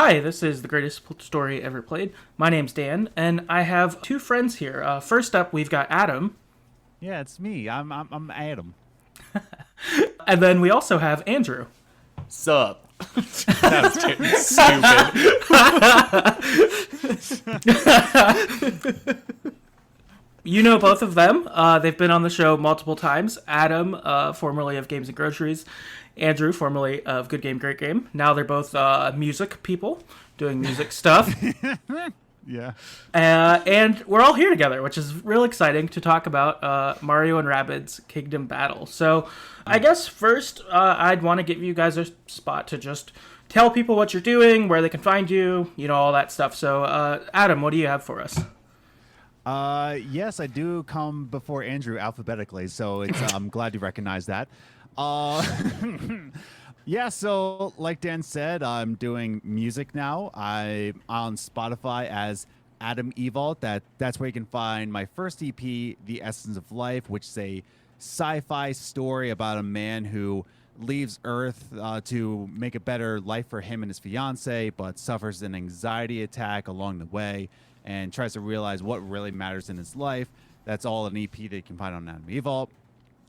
Hi, this is The Greatest Story Ever Played. My name's Dan, and I have two friends here. First up, we've got Adam, Yeah, it's me. I'm Adam. and then we also have Andrew. Sup? That was stupid. You know both of them. They've been on the show multiple times. Adam, formerly of Games and Groceries. Andrew, formerly of Good Game, Great Game. Now they're both music people, doing music stuff. Yeah. And we're all here together, which is real exciting to talk about Mario and Rabbids Kingdom Battle. So I guess first I'd want to give you guys a spot to just tell people what you're doing, where they can find you, all that stuff. So Adam, what do you have for us? Yes, I do come before Andrew alphabetically, so I'm glad you recognize that. Yeah, so like Dan said, I'm doing music now. I'm on Spotify as Adam Evault. That's where you can find my first EP, The Essence of Life, which is a sci-fi story about a man who leaves Earth to make a better life for him and his fiance, but suffers an anxiety attack along the way and tries to realize what really matters in his life. That's all an EP that you can find on Adam Evault,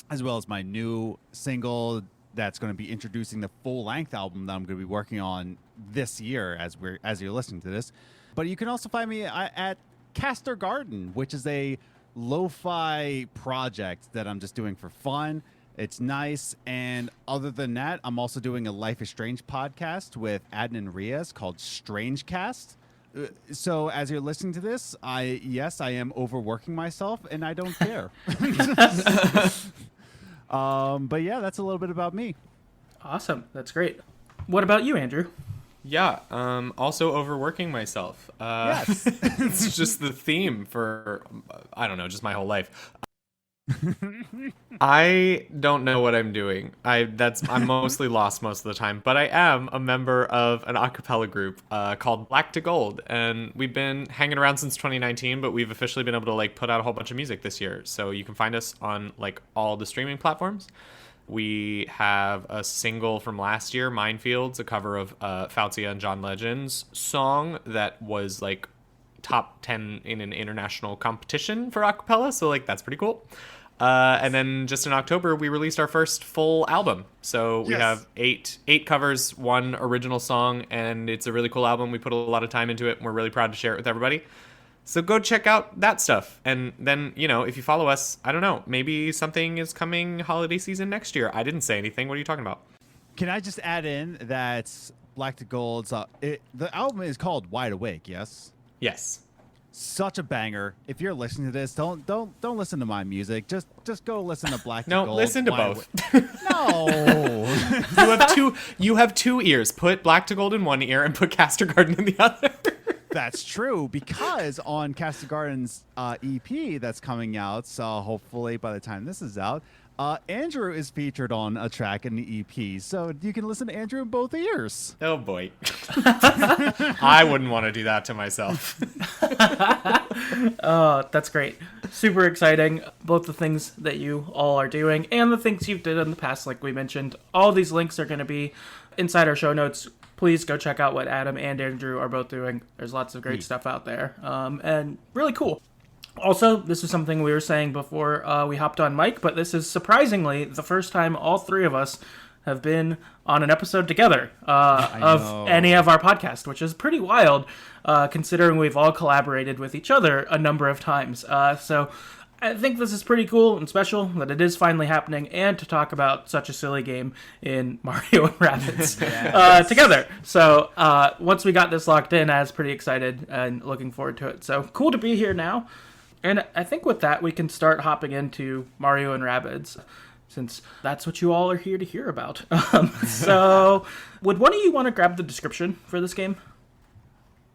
as well as my new single that's going to be introducing the full-length album that I'm going to be working on this year as you're listening to this. But you can also find me at Castor Garden, which is a lo-fi project that I'm just doing for fun. It's nice. And other than that, I'm also doing a Life is Strange podcast with Adnan and Riaz called StrangeCast. So as you're listening to this, I am overworking myself, and I don't care. But yeah, that's a little bit about me. Awesome. That's great. What about you, Andrew? Yeah, also overworking myself. Yes. It's just the theme for, I don't know, just my whole life. I don't know what I'm doing. I'm mostly lost most of the time, but I am a member of an a cappella group called Black to Gold, and we've been hanging around since 2019, but we've officially been able to put out a whole bunch of music this year. So you can find us on all the streaming platforms. We have a single from last year, Minefields, a cover of Fauzia and John Legend's song that was top 10 in an international competition for a cappella, so that's pretty cool. And then just in October, we released our first full album. So we have eight covers, one original song, and it's a really cool album. We put a lot of time into it, and we're really proud to share it with everybody. So go check out that stuff. And then, if you follow us, I don't know, maybe something is coming holiday season next year. I didn't say anything. What are you talking about? Can I just add in that Black to Gold's the album is called Wide Awake, yes? Yes. Such a banger. If you're listening to this, don't listen to my music. Just go listen to Black to No, Gold. listen to both. No. You have two ears. Put Black to Gold in one ear and put Castor Garden in the other. That's true, because on Castor Garden's EP that's coming out, so hopefully by the time this is out, Andrew is featured on a track in the EP, so you can listen to Andrew in both ears. Oh boy. I wouldn't want to do that to myself. Oh, that's great. Super exciting. Both the things that you all are doing and the things you've did in the past, like we mentioned. All these links are going to be inside our show notes. Please go check out what Adam and Andrew are both doing. There's lots of great stuff out there, and really cool. Also, this is something we were saying before we hopped on mic, but this is surprisingly the first time all three of us have been on an episode together of any of our podcasts, which is pretty wild, considering we've all collaborated with each other a number of times. So I think this is pretty cool and special that it is finally happening, and to talk about such a silly game in Mario and Rabbids together. So once we got this locked in, I was pretty excited and looking forward to it. So cool to be here now. And I think with that, we can start hopping into Mario and Rabbids, since that's what you all are here to hear about. So would one of you want to grab the description for this game?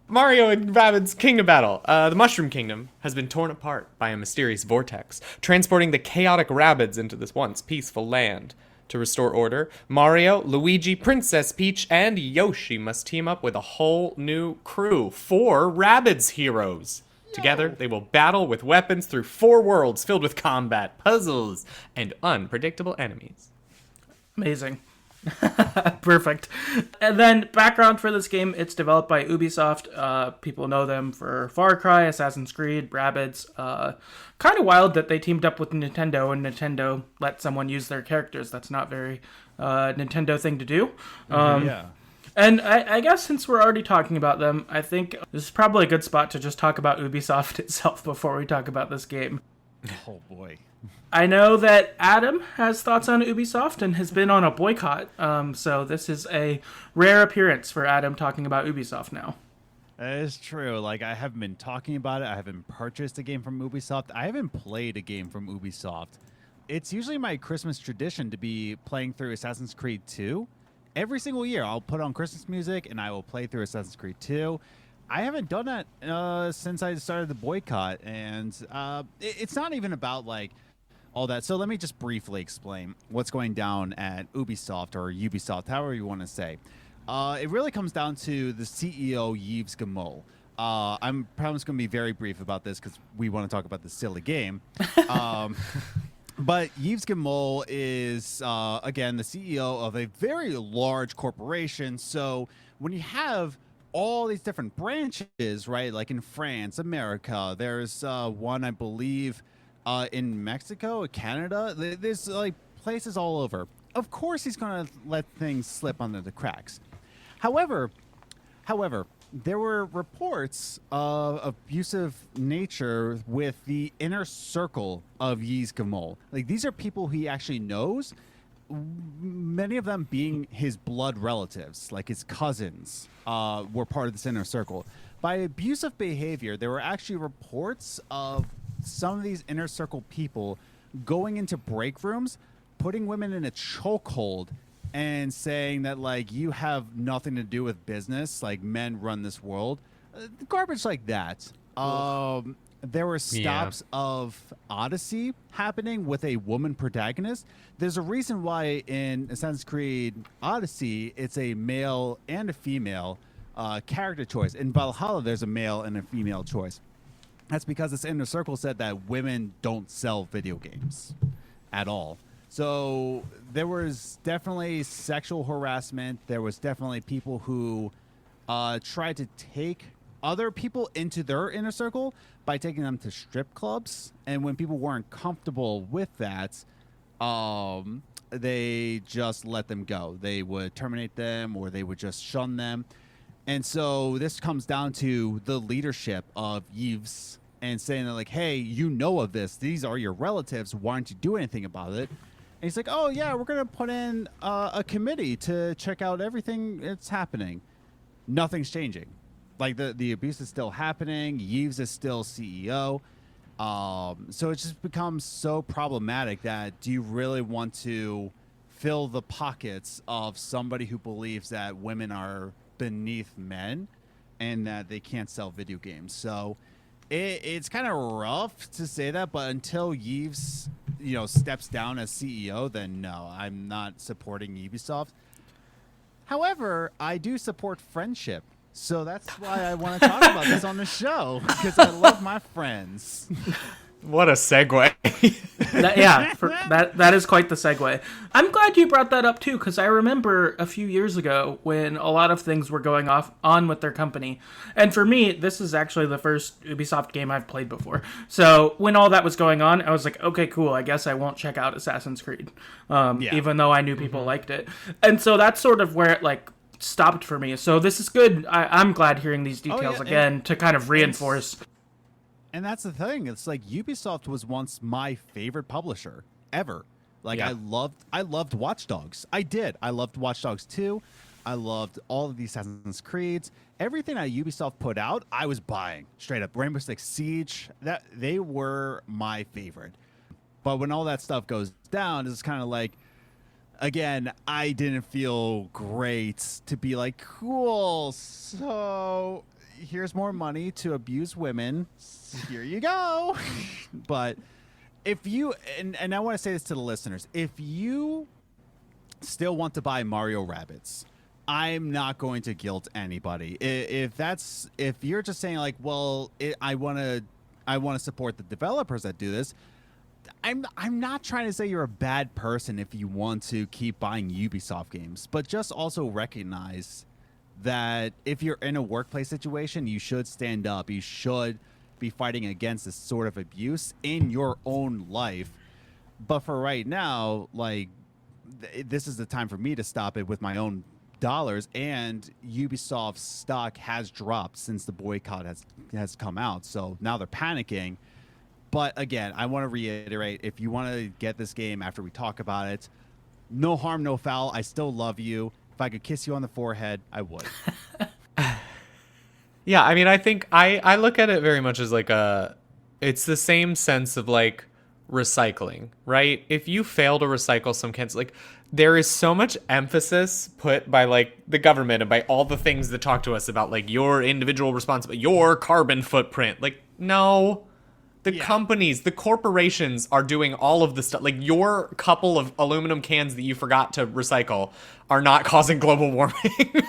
Mario and Rabbids Kingdom Battle. The Mushroom Kingdom has been torn apart by a mysterious vortex, transporting the chaotic Rabbids into this once peaceful land. To restore order, Mario, Luigi, Princess Peach, and Yoshi must team up with a whole new crew. 4 Rabbids heroes. Together, they will battle with weapons through 4 worlds filled with combat, puzzles, and unpredictable enemies. Amazing. Perfect. And then background for this game, it's developed by Ubisoft. People know them for Far Cry, Assassin's Creed, Rabbids. Kind of wild that they teamed up with Nintendo and Nintendo let someone use their characters. That's not very Nintendo thing to do. Yeah. And I guess since we're already talking about them, I think this is probably a good spot to just talk about Ubisoft itself before we talk about this game. Oh boy. I know that Adam has thoughts on Ubisoft and has been on a boycott, so this is a rare appearance for Adam talking about Ubisoft now. That is true. Like, I haven't been talking about it. I haven't purchased a game from Ubisoft. I haven't played a game from Ubisoft. It's usually my Christmas tradition to be playing through Assassin's Creed 2. Every single year, I'll put on Christmas music and I will play through Assassin's Creed 2. I haven't done that since I started the boycott, and it's not even about, like, all that. So let me just briefly explain what's going down at Ubisoft, or Ubisoft, however you want to say. It really comes down to the CEO, Yves Guillemot. I'm probably going to be very brief about this because we want to talk about this silly game. But Yves Guillemot is, again, the CEO of a very large corporation. So when you have all these different branches, right, like in France, America, there's one, I believe, in Mexico, Canada, there's like places all over. Of course, he's going to let things slip under the cracks. However, there were reports of abusive nature with the inner circle of Yves Guillemot. Like, these are people he actually knows, many of them being his blood relatives, like his cousins, were part of this inner circle. By abusive behavior, there were actually reports of some of these inner circle people going into break rooms, putting women in a chokehold, and saying that, like, you have nothing to do with business, like, men run this world. Garbage like that. There were stops of Odyssey happening with a woman protagonist. There's a reason why in Assassin's Creed Odyssey, it's a male and a female character choice. In Valhalla, there's a male and a female choice. That's because this inner circle said that women don't sell video games at all. So there was definitely sexual harassment. There was definitely people who tried to take other people into their inner circle by taking them to strip clubs. And when people weren't comfortable with that, they just let them go. They would terminate them, or they would just shun them. And so this comes down to the leadership of Yves and saying that, like, hey, you know of this. These are your relatives. Why don't you do anything about it? And he's like, oh, yeah, we're going to put in a committee to check out everything that's happening. Nothing's changing. Like, the abuse is still happening. Yves is still CEO. So it just becomes so problematic that, do you really want to fill the pockets of somebody who believes that women are beneath men and that they can't sell video games? So it's kind of rough to say that, but until Yves, steps down as CEO, then no, I'm not supporting Ubisoft. However, I do support friendship. So that's why I want to talk about this on the show, because I love my friends. What a segue. That is quite the segue. I'm glad you brought that up too, because I remember a few years ago when a lot of things were going on with their company. And for me, this is actually the first Ubisoft game I've played before. So when all that was going on, I was like, okay, cool, I guess I won't check out Assassin's Creed, even though I knew people liked it. And so that's sort of where it stopped for me. So this is good. I'm glad hearing these details again to kind of reinforce. And that's the thing. It's like Ubisoft was once my favorite publisher ever. Like, I loved Watch Dogs. I did. I loved Watch Dogs 2. I loved all of the Assassin's Creeds. Everything that Ubisoft put out, I was buying. Straight up. Rainbow Six Siege, they were my favorite. But when all that stuff goes down, it's kind of like, again, I didn't feel great to be like, cool, so here's more money to abuse women. Here you go. But if you, and I want to say this to the listeners, if you still want to buy Mario Rabbids, I'm not going to guilt anybody. If you're just saying, like, well, I want to support the developers that do this, I'm not trying to say you're a bad person if you want to keep buying Ubisoft games, but just also recognize that if you're in a workplace situation, you should stand up. You should be fighting against this sort of abuse in your own life. But for right now, like, this is the time for me to stop it with my own dollars. And Ubisoft's stock has dropped since the boycott has come out. So now they're panicking. But again, I want to reiterate, if you want to get this game after we talk about it, no harm, no foul. I still love you. If I could kiss you on the forehead, I would. Yeah, I mean, I think I look at it very much as like it's the same sense of like recycling, right? If you fail to recycle some cans, like there is so much emphasis put by like the government and by all the things that talk to us about like your individual responsibility, your carbon footprint. Like, no. The companies, the corporations are doing all of the stuff. Like your couple of aluminum cans that you forgot to recycle are not causing global warming.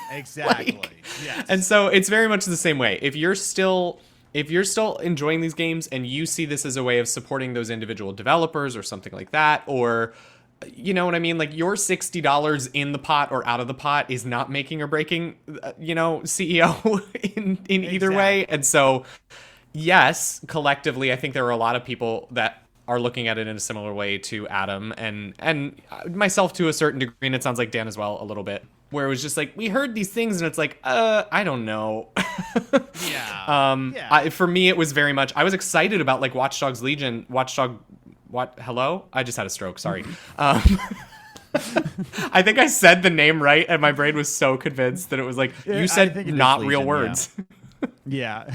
Exactly. Yes. And so it's very much the same way. If you're still enjoying these games and you see this as a way of supporting those individual developers or something like that, or you know what I mean? Like your $60 in the pot or out of the pot is not making or breaking, CEO in either way. And so yes, collectively, I think there are a lot of people that are looking at it in a similar way to Adam and myself to a certain degree, and it sounds like Dan as well a little bit, where it was just like, we heard these things, and it's like, I don't know. For me, it was very much, I was excited about like Watch Dogs Legion, hello? I just had a stroke, sorry. I think I said the name right, and my brain was so convinced that it was like, you said not real words. Yeah.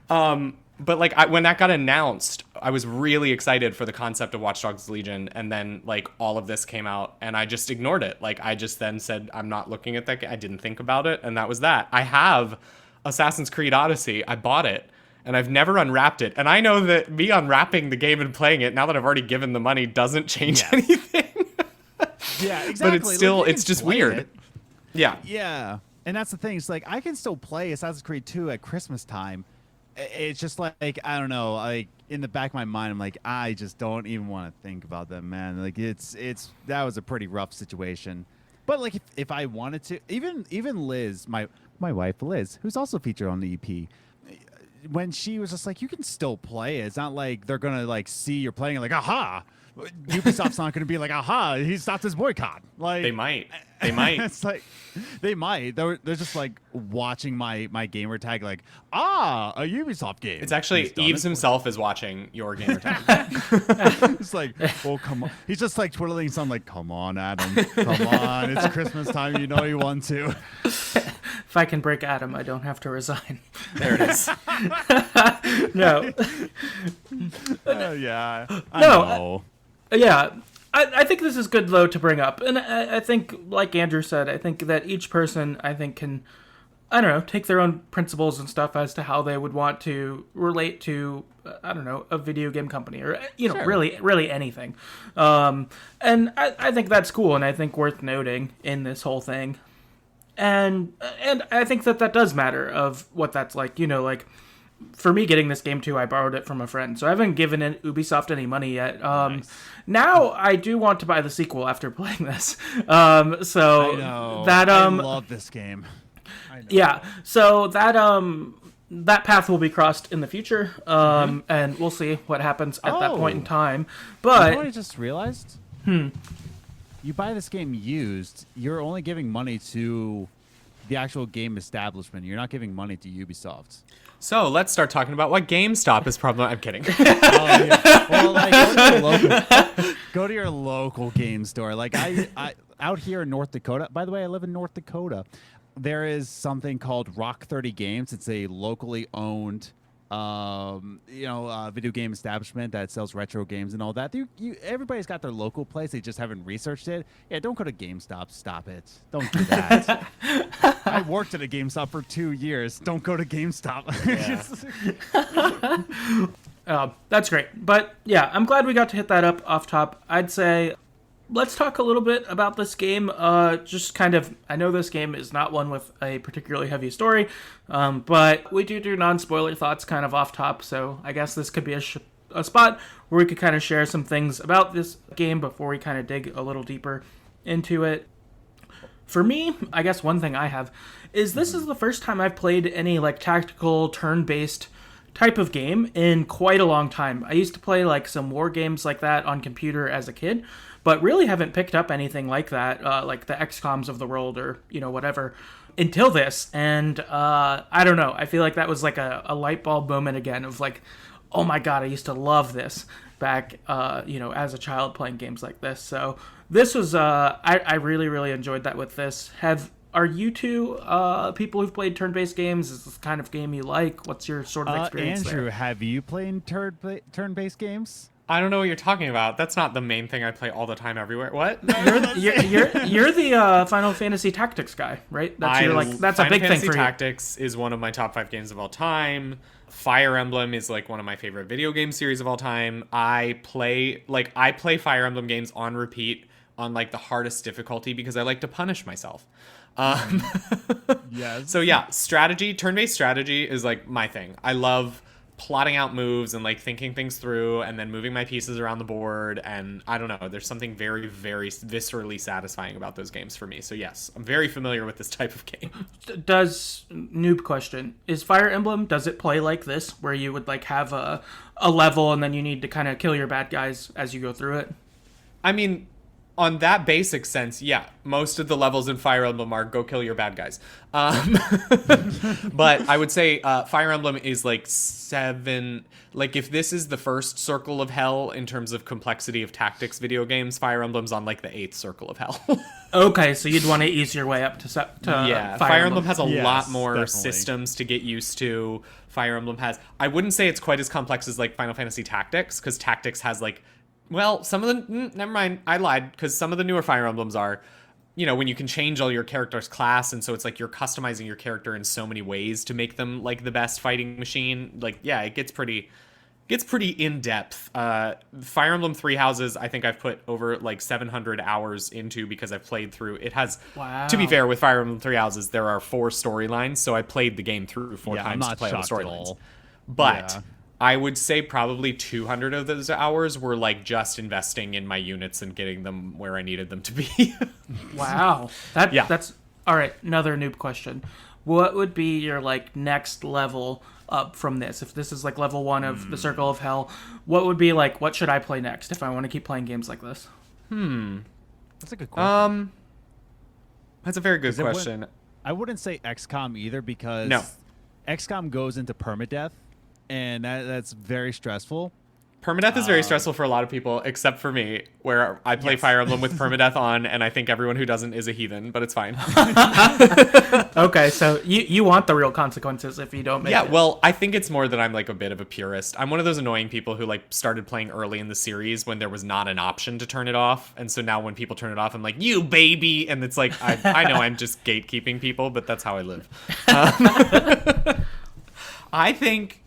But like when that got announced, I was really excited for the concept of Watch Dogs Legion, and then like all of this came out, and I just ignored it. Like I just then said, I'm not looking at that. I didn't think about it, and that was that. I have Assassin's Creed Odyssey. I bought it, and I've never unwrapped it. And I know that me unwrapping the game and playing it now that I've already given the money doesn't change anything. Yeah, exactly. But it's still, like, it's just weird. It. Yeah. Yeah. And that's the thing. It's like I can still play Assassin's Creed 2 at Christmas time. It's just like, I don't know, like in the back of my mind, I'm like, I just don't even want to think about that, man. Like that was a pretty rough situation. But like if I wanted to, even Liz, my wife Liz, who's also featured on the EP, when she was just like, you can still play it. It's not like they're gonna like see you're playing it like, aha. Ubisoft's not going to be like, aha, he stopped his boycott. Like They might. It's like they might. They're just like watching my gamer tag, like, a Ubisoft game. It's actually Eves himself is watching your gamer tag. It's like, oh come on. He's just like twiddling his thumb, like, come on, Adam, come on. It's Christmas time. You know you want to. If I can break Adam, I don't have to resign. There it is. No. Yeah. I know. Yeah, I think this is good, though, to bring up. And I think, like Andrew said, I think that each person, I think, can, I don't know, take their own principles and stuff as to how they would want to relate to, I don't know, a video game company or, Sure. really anything. And I think that's cool, and I think worth noting in this whole thing. And I think that does matter of what that's like, like, for me getting this game too, I borrowed it from a friend, so I haven't given Ubisoft any money yet. Nice. Now I do want to buy the sequel after playing this. So I know. that I love this game. I know. Yeah, so that path will be crossed in the future, and we'll see what happens at that point in time. But you know what I just realized? You buy this game used, you're only giving money to the actual game establishment. You're not giving money to Ubisoft. So let's start talking about what GameStop is probably. I'm kidding. Yeah. Well, like, go to your local game store. Like I out here in North Dakota. By the way, I live in North Dakota. There is something called Rock 30 Games. It's a locally owned, video game establishment that sells retro games and all that. Everybody's got their local place. They just haven't researched it. Yeah, don't go to GameStop. Stop it. Don't do that. I worked at a GameStop for 2 years. Don't go to GameStop. that's great. But yeah, I'm glad we got to hit that up off top. I'd say let's talk a little bit about this game. Just kind of, I know this game is not one with a particularly heavy story, but we do non-spoiler thoughts kind of off top, so I guess this could be a a spot where we could kind of share some things about this game before we kind of dig a little deeper into it. For me, I guess one thing I have is this is the first time I've played any like tactical turn-based type of game in quite a long time. I used to play like some war games like that on computer as a kid, but really haven't picked up anything like that, like the XCOMs of the world or, whatever, until this. And I don't know. I feel like that was like a light bulb moment again of like, oh my God, I used to love this back, as a child playing games like this. So this was, I really, really enjoyed that with this. Are you two people who've played turn-based games? Is this the kind of game you like? What's your sort of experience Andrew, there? have you played turn-based games? I don't know what you're talking about. That's not the main thing I play all the time everywhere. What? You're the Final Fantasy Tactics guy, right? That's a big thing for you. Final Fantasy Tactics is one of my top 5 games of all time. Fire Emblem is like one of my favorite video game series of all time. I play Fire Emblem games on repeat on like the hardest difficulty because I like to punish myself. Yes. So yeah, turn-based strategy is like my thing. I love plotting out moves and like thinking things through and then moving my pieces around the board, and I don't know, there's something very, very viscerally satisfying about those games for me. So yes, I'm very familiar with this type of game. Noob question, is Fire Emblem, does it play like this where you would like have a level and then you need to kind of kill your bad guys as you go through it? I mean, on that basic sense, yeah, most of the levels in Fire Emblem are go kill your bad guys. But I would say Fire Emblem is like 7. Like if this is the first circle of hell in terms of complexity of tactics video games, Fire Emblem's on like the 8th circle of hell. Okay, so you'd want to ease your way up to yeah, Fire Emblem has a lot more systems to get used to. Fire Emblem has, I wouldn't say it's quite as complex as like Final Fantasy Tactics, because Tactics has like, well, some of the... never mind, I lied, because some of the newer Fire Emblems are, when you can change all your character's class, and so it's like you're customizing your character in so many ways to make them, like, the best fighting machine. Like, yeah, it gets pretty in-depth. Fire Emblem Three Houses, I think I've put over, like, 700 hours into because I've played through... It has... Wow. To be fair, with Fire Emblem Three Houses, there are 4 storylines, so I played the game through 4 times to play all the storylines. But... Yeah. I would say probably 200 of those hours were like just investing in my units and getting them where I needed them to be. Wow. That's all right. Another noob question. What would be your like next level up from this? If this is like level 1 of the Circle of Hell, what would be like, what should I play next if I want to keep playing games like this? That's a good question. That's a very good question. I wouldn't say XCOM either, because XCOM goes into permadeath. And that's very stressful. Permadeath is very stressful for a lot of people, except for me, where I play Fire Emblem with permadeath on, and I think everyone who doesn't is a heathen, but it's fine. Okay, so you want the real consequences if you don't make it. Yeah, well, I think it's more that I'm like a bit of a purist. I'm one of those annoying people who like started playing early in the series when there was not an option to turn it off, and so now when people turn it off, I'm like, you baby! And it's like, I know I'm just gatekeeping people, but that's how I live. I think...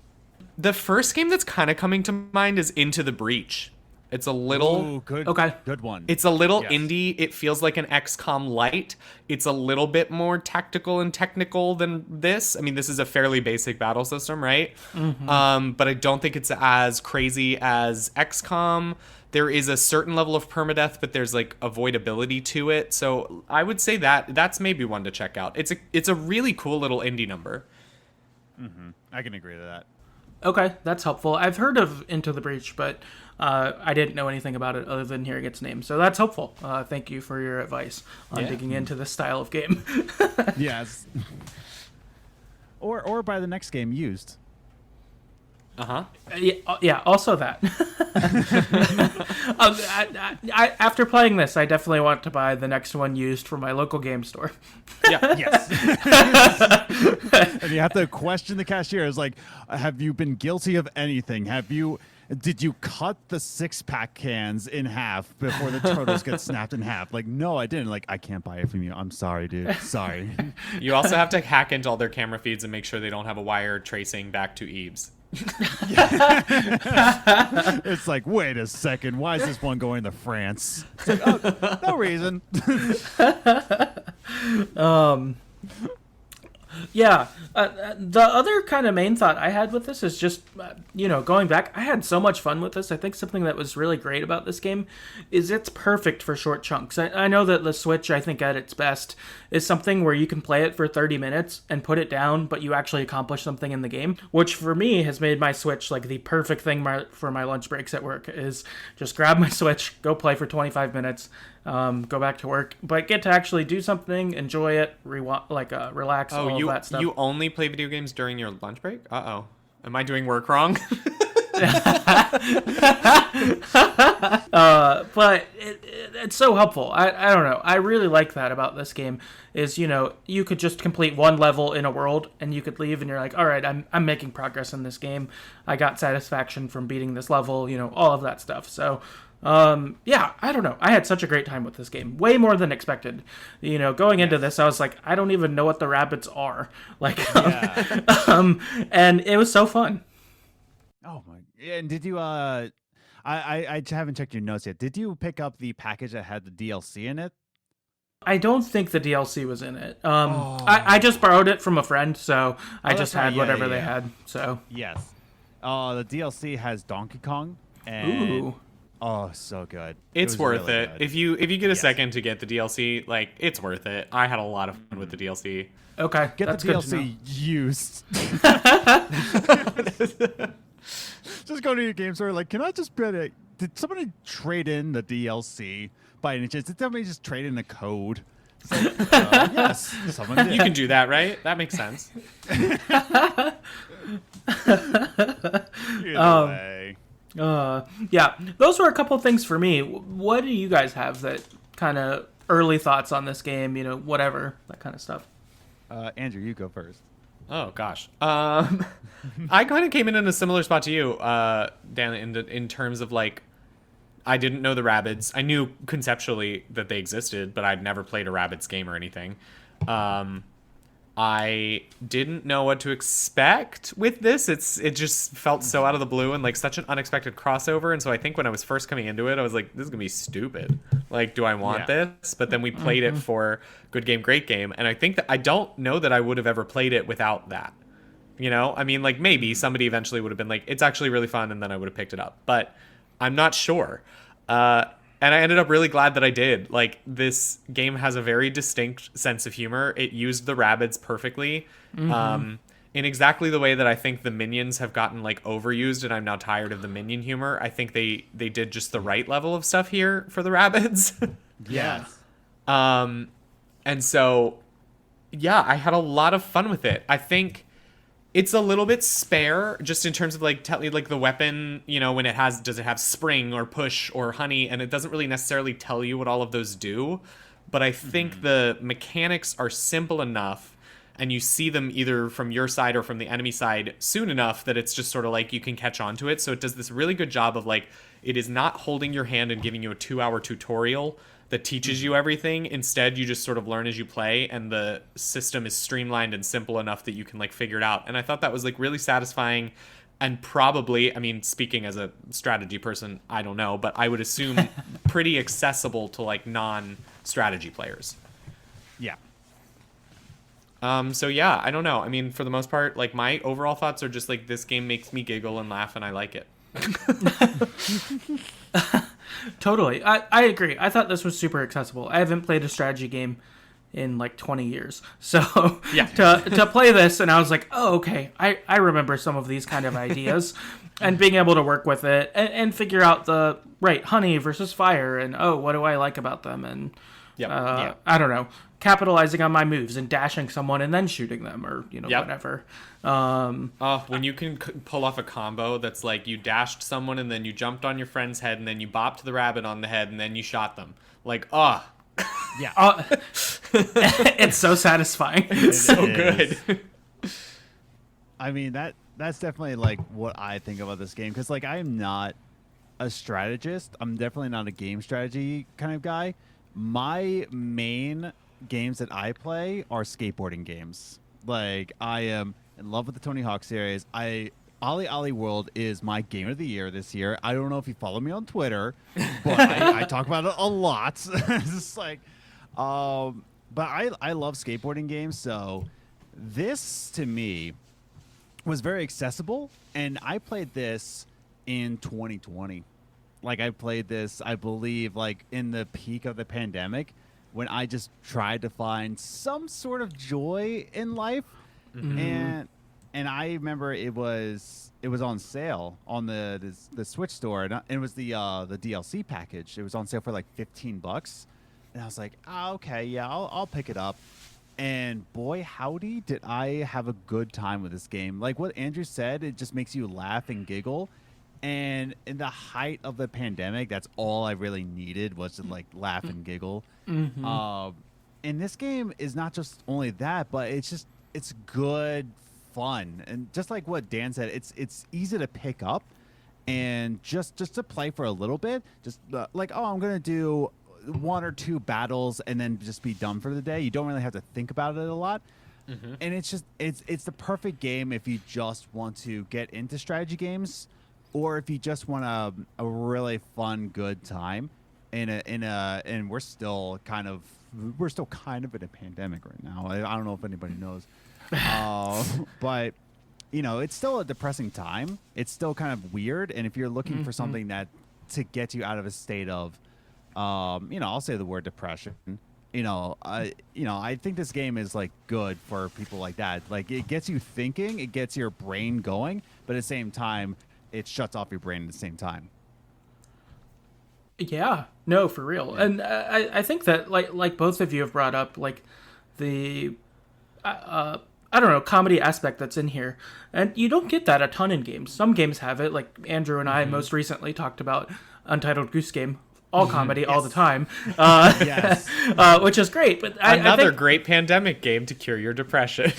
the first game that's kind of coming to mind is Into the Breach. It's a little... good one. It's a little indie. It feels like an XCOM light. It's a little bit more tactical and technical than this. I mean, this is a fairly basic battle system, right? Mm-hmm. But I don't think it's as crazy as XCOM. There is a certain level of permadeath, but there's like avoidability to it. So I would say that's maybe one to check out. It's a really cool little indie number. Mm-hmm. I can agree to that. Okay, that's helpful. I've heard of Into the Breach, but I didn't know anything about it other than hearing its name. So that's helpful. Thank you for your advice on digging into this style of game. Yes. Or buy the next game used. Yeah, also that. After playing this, I definitely want to buy the next one used from my local game store. Yeah. Yes. And you have to question the cashier. It's like, have you been guilty of anything? Did you cut the 6-pack cans in half before the turtles get snapped in half? Like, no, I didn't. Like, I can't buy it from you. I'm sorry, dude. Sorry. You also have to hack into all their camera feeds and make sure they don't have a wire tracing back to Eves. It's like, wait a second, why is this one going to France? It's like, oh, no reason. Yeah. The other kind of main thought I had with this is just, going back, I had so much fun with this. I think something that was really great about this game is it's perfect for short chunks. I know that the Switch, I think at its best, is something where you can play it for 30 minutes and put it down, but you actually accomplish something in the game, which for me has made my Switch like the perfect thing for my lunch breaks at work is just grab my Switch, go play for 25 minutes, go back to work, but get to actually do something, enjoy it, relax, all of that stuff. You only play video games during your lunch break? Uh-oh. Am I doing work wrong? But it's so helpful. I don't know. I really like that about this game is, you could just complete one level in a world and you could leave and you're like, all right, I'm making progress in this game. I got satisfaction from beating this level, all of that stuff. So, yeah, I don't know. I had such a great time with this game. Way more than expected. Going into this, I was like, I don't even know what the Rabbids are. And it was so fun. Oh my! And did you? I haven't checked your notes yet. Did you pick up the package that had the DLC in it? I don't think the DLC was in it. I just borrowed it from a friend, so I just had whatever they had. So yes, the DLC has Donkey Kong and ooh. Oh, so good. It's worth really it. good. If you get a second to get the DLC, it's worth it. I had a lot of fun with the DLC. Okay, get that's the good to know. DLC used. Just go to your game store. Can I just bet it? Did somebody trade in the DLC by any chance? Did somebody just trade in a code? Yes, someone did. You can do that, right? That makes sense. Either way. Yeah, those were a couple things for me. What do you guys have that kind of early thoughts on this game? Whatever, that kind of stuff. Andrew, you go first. Oh gosh, I kind of came in a similar spot to you, Dan, in terms of I didn't know the Rabbids. I knew conceptually that they existed, but I'd never played a Rabbids game or anything. I didn't know what to expect with this. It just felt so out of the blue and such an unexpected crossover. And so I think when I was first coming into it, I was like, this is gonna be stupid. Do I want this? But then we played it for Good Game, Great Game, and I think that I don't know that I would have ever played it without that. I mean, maybe somebody eventually would have been like, it's actually really fun, and then I would have picked it up. But I'm not sure. And I ended up really glad that I did. This game has a very distinct sense of humor. It used the Rabbids perfectly. In exactly the way that I think the minions have gotten overused, and I'm now tired of the minion humor. I think they did just the right level of stuff here for the Rabbids. Yes. And so, yeah, I had a lot of fun with it. I think it's a little bit spare just in terms of telling the weapon, when does it have spring or push or honey, and it doesn't really necessarily tell you what all of those do. But I think the mechanics are simple enough, and you see them either from your side or from the enemy side soon enough that it's just sort of you can catch on to it. So it does this really good job of it is not holding your hand and giving you a 2-hour tutorial that teaches you everything. Instead, you just sort of learn as you play, and the system is streamlined and simple enough that you can figure it out. And I thought that was really satisfying, and probably, I mean, speaking as a strategy person, I don't know, but I would assume pretty accessible to non-strategy players. Yeah. So yeah, I don't know. I mean, for the most part, my overall thoughts are just this game makes me giggle and laugh, and I like it. Totally. I agree. I thought this was super accessible. I haven't played a strategy game in 20 years. So yeah. to play this, and I was like, oh, okay, I remember some of these kind of ideas. And being able to work with it and figure out the honey versus fire, and what do I like about them, and I don't know, capitalizing on my moves and dashing someone and then shooting them, or whatever. When you can pull off a combo that's you dashed someone and then you jumped on your friend's head and then you bopped the rabbit on the head and then you shot them. Yeah. It's so satisfying. It's so good. I mean, that's definitely what I think about this game, because I am not a strategist. I'm definitely not a game strategy kind of guy. My main games that I play are skateboarding games. I am in love with the Tony Hawk series. Ollie Ollie World is my game of the year this year. I don't know if you follow me on Twitter, but I talk about it a lot. It's just but I love skateboarding games, so This to me was very accessible, and I played this in 2020. Like I played this, I believe, like in the peak of the pandemic, when I just tried to find some sort of joy in life. And I remember it was on sale on the Switch store, and it was the DLC package. It was on sale for like $15, and I was like, okay, yeah, I'll pick it up. And boy, howdy, did I have a good time with this game. Like what Andrew said, it just makes you laugh and giggle. And in the height of the pandemic, that's all I really needed was to like laugh and giggle. And this game is not just only that, but it's good fun. And just like what Dan said, it's easy to pick up and just to play for a little bit. Just like, oh, I'm gonna do 1 or 2 battles and then just be done for the day. You don't really have to think about it a lot. And it's the perfect game if you just want to get into strategy games, or if you just want a really fun, good time. And we're still kind of in a pandemic right now. I don't know if anybody knows, but you know, it's still a depressing time. It's still kind of weird. And if you're looking for something that to get you out of a state of, you know, I'll say the word depression. I think this game is like good for people like that. Like it gets you thinking, it gets your brain going, but at the same time, it shuts off your brain at the same time. Yeah, no, for real. Yeah. And I think that like both of you have brought up like the I don't know, comedy aspect that's in here, and you don't get that a ton in games. Some games have it, like Andrew and I most recently talked about Untitled Goose Game. All comedy all the time, which is great. But another I think, great pandemic game to cure your depression.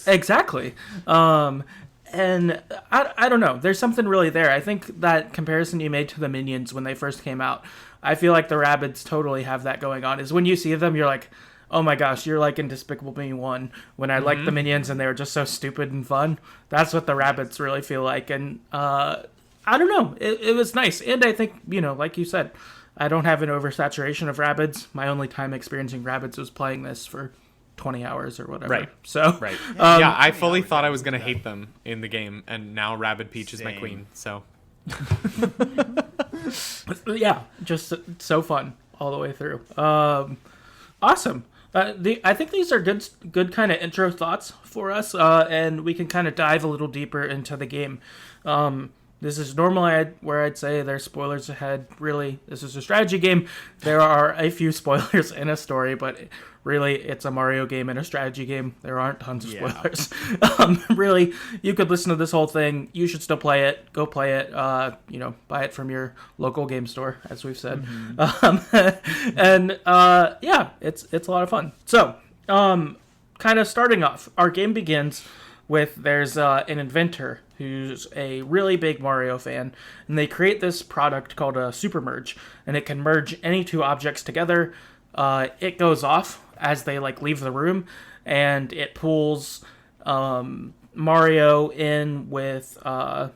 Exactly. And I don't know. There's something really there. I think that comparison you made to the Minions when they first came out, I feel like the Rabbids totally have that going on. Is when you see them, you're like, oh my gosh, you're like in Despicable Me 1. When I liked the Minions and they were just so stupid and fun. That's what the Rabbids really feel like. And I don't know. It was nice. And I think, you know, like you said, I don't have an oversaturation of Rabbids. My only time experiencing Rabbids was playing this for 20 hours or whatever. Right. So, right. Yeah, I fully thought I was going to hate them in the game, and now Rabbid Peach is my queen, so. Yeah, just so fun all the way through. Awesome. I think these are good kind of intro thoughts for us, and we can kind of dive a little deeper into the game. This is normally where I'd say there's spoilers ahead. Really, this is a strategy game. There are a few spoilers in a story, but really, it's a Mario game and a strategy game. There aren't tons of spoilers. Really, you could listen to this whole thing. You should still play it. Go play it. Buy it from your local game store, as we've said. It's a lot of fun. So, kind of starting off, our game begins with there's an inventor who's a really big Mario fan, and they create this product called a Super Merge, and it can merge any 2 objects together. It goes off as they like leave the room, and it pulls Mario in with the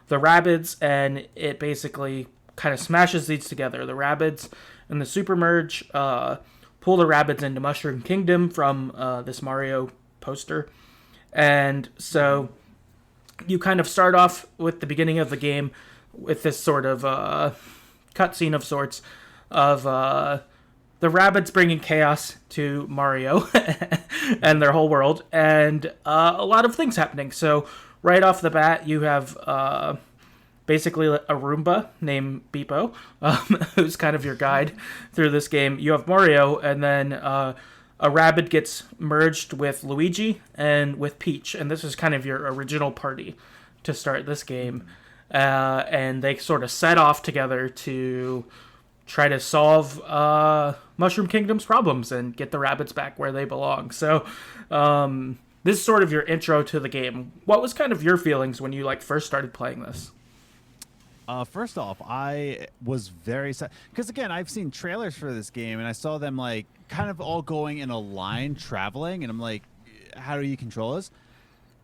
Rabbids, and it basically kind of smashes these together. The Rabbids and the Super Merge pull the Rabbids into Mushroom Kingdom from this Mario poster. And so you kind of start off with the beginning of the game with this sort of cutscene of sorts of the Rabbids bringing chaos to Mario and their whole world, and a lot of things happening. So right off the bat, you have basically a Roomba named Beepo, who's kind of your guide through this game. You have Mario, and then a Rabbid gets merged with Luigi and with Peach, and this is kind of your original party to start this game. And they sort of set off together to try to solve Mushroom Kingdom's problems and get the Rabbids back where they belong. So this is sort of your intro to the game. What was kind of your feelings when you first started playing this? First off, I was very sad because again, I've seen trailers for this game and I saw them kind of all going in a line traveling, and I'm like, how do you control this?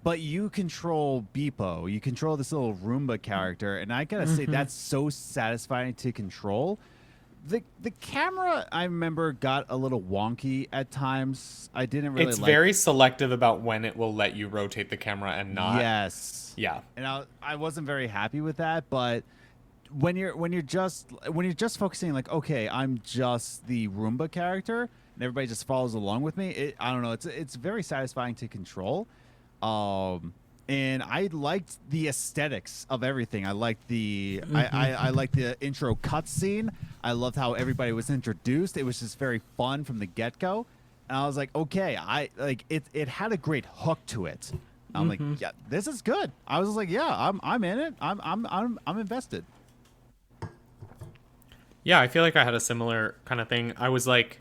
But you control Beepo, you control this little Roomba character, and I gotta say that's so satisfying to control The camera, I remember, got a little wonky at times. I didn't really It's like. very selective about when it will let you rotate the camera and not. Yes. Yeah. And I wasn't very happy with that, but when you're just focusing like, okay, I'm just the Roomba character and everybody just follows along with me. I don't know. It's very satisfying to control. And I liked the aesthetics of everything. I liked I liked the intro cutscene. I loved how everybody was introduced. It was just very fun from the get-go. And I was like, okay, it had a great hook to it. I'm like, yeah, this is good. I was just like, yeah, I'm in it. I'm invested. Yeah, I feel like I had a similar kind of thing. I was like,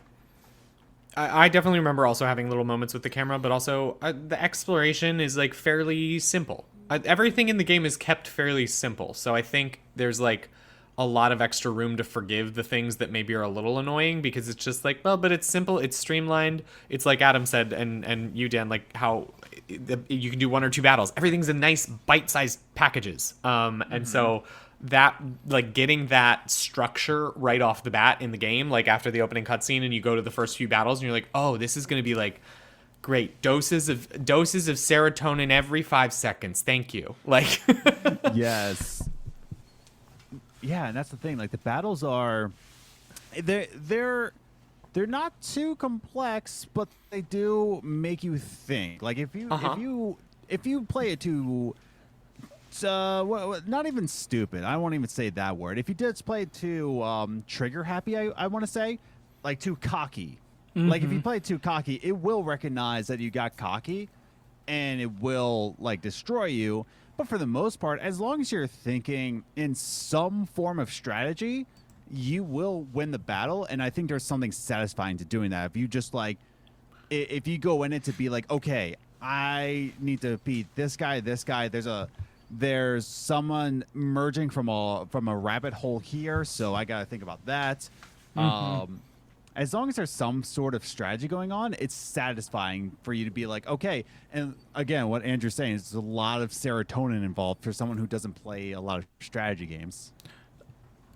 I definitely remember also having little moments with the camera, but also the exploration is like fairly simple. Everything in the game is kept fairly simple. So I think there's like a lot of extra room to forgive the things that maybe are a little annoying, because it's just like, well, but it's simple, it's streamlined. It's like Adam said, and you, Dan, like how you can do 1 or 2 battles. Everything's in nice bite-sized packages. And so that, like, getting that structure right off the bat in the game, like after the opening cutscene and you go to the first few battles and you're like, oh, this is going to be like great doses of serotonin every 5 seconds. Thank you. Like, Yes. Yeah, and that's the thing. Like, the battles are they're not too complex, but they do make you think. Like, if you play it too not even stupid. I won't even say that word. If you did play it too trigger happy, I want to say, like too cocky. Like, if you play it too cocky, it will recognize that you got cocky, and it will like destroy you. But for the most part, as long as you're thinking in some form of strategy, you will win the battle. And I think there's something satisfying to doing that. If you just like, if you go in it to be like, okay, I need to beat this guy. There's someone merging from a rabbit hole here, so I gotta think about that. As long as there's some sort of strategy going on, it's satisfying for you to be like, okay. And again, what Andrew's saying is there's a lot of serotonin involved for someone who doesn't play a lot of strategy games.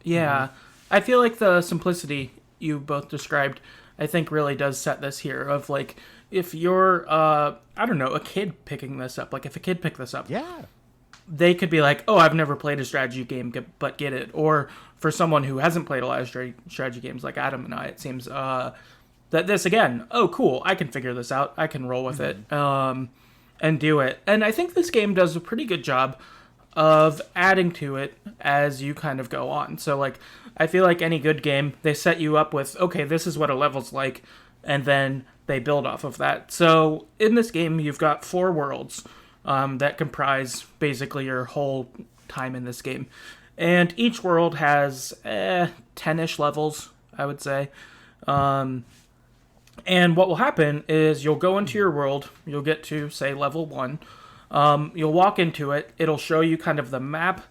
Yeah. I feel like the simplicity you both described, I think, really does set this here of like, if you're, I don't know, a kid picking this up, like if a kid picked this up. Yeah. They could be like, oh, I've never played a strategy game, but get it. Or for someone who hasn't played a lot of strategy games like Adam and I, it seems that this, again, oh, cool, I can figure this out. I can roll with it and do it. And I think this game does a pretty good job of adding to it as you kind of go on. So, like, I feel like any good game, they set you up with, okay, this is what a level's like, and then they build off of that. So in this game, you've got 4 worlds that comprise basically your whole time in this game. And each world has 10-ish levels, I would say. And what will happen is you'll go into your world, you'll get to, say, level 1. You'll walk into it, it'll show you kind of the map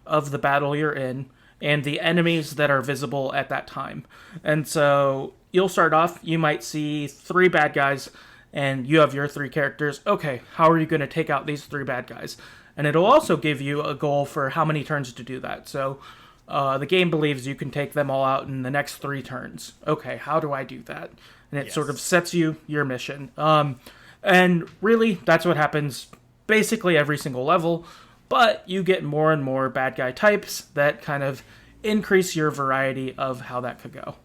of the battle you're in, and the enemies that are visible at that time. And so you'll start off, you might see 3 bad guys, and you have your 3 characters. Okay, how are you going to take out these 3 bad guys? And it'll also give you a goal for how many turns to do that. So the game believes you can take them all out in the next 3 turns. Okay, how do I do that? And it sort of sets you your mission. And really, that's what happens basically every single level. But you get more and more bad guy types that kind of increase your variety of how that could go.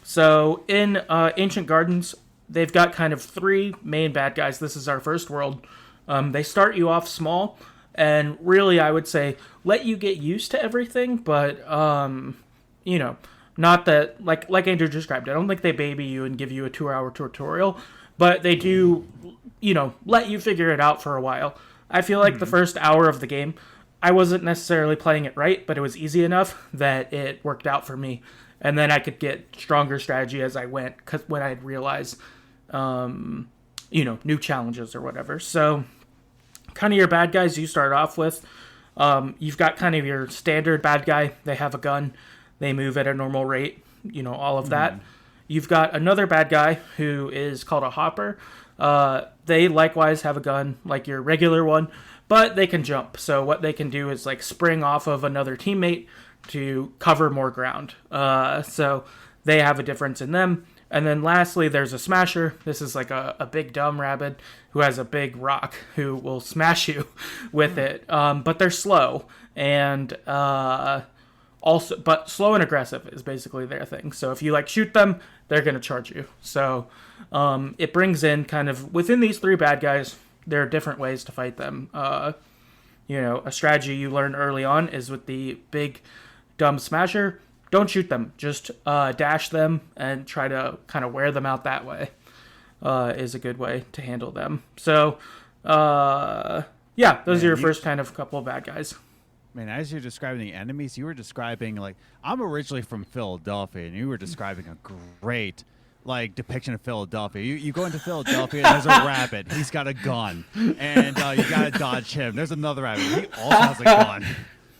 So in Ancient Gardens, they've got kind of 3 main bad guys. This is our first world. They start you off small, and really, I would say, let you get used to everything, but, you know, not that, like Andrew described, I don't think they baby you and give you a 2-hour tutorial, but they do, you know, let you figure it out for a while. I feel like the first hour of the game, I wasn't necessarily playing it right, but it was easy enough that it worked out for me. And then I could get stronger strategy as I went, because when I'd realize, you know, new challenges or whatever. So kind of your bad guys you start off with. You've got kind of your standard bad guy. They have a gun. They move at a normal rate. You know, all of that. You've got another bad guy who is called a hopper. They likewise have a gun like your regular one, but they can jump. So what they can do is like spring off of another teammate, to cover more ground. So they have a difference in them. And then lastly, there's a smasher. This is like a big dumb rabbit who has a big rock who will smash you with it. But they're slow and also, but slow and aggressive is basically their thing. So if you like shoot them, they're going to charge you. So it brings in kind of within these three bad guys, there are different ways to fight them. A strategy you learn early on is with the big dumb smasher. Don't shoot them. Just dash them and try to kind of wear them out that way is a good way to handle them. So, those are your first kind of couple of bad guys. Man, as you're describing the enemies, you were describing, like, I'm originally from Philadelphia, and you were describing a great, like, depiction of Philadelphia. You go into Philadelphia, and there's a rabbit. He's got a gun, and you got to dodge him. There's another rabbit. He also has a gun.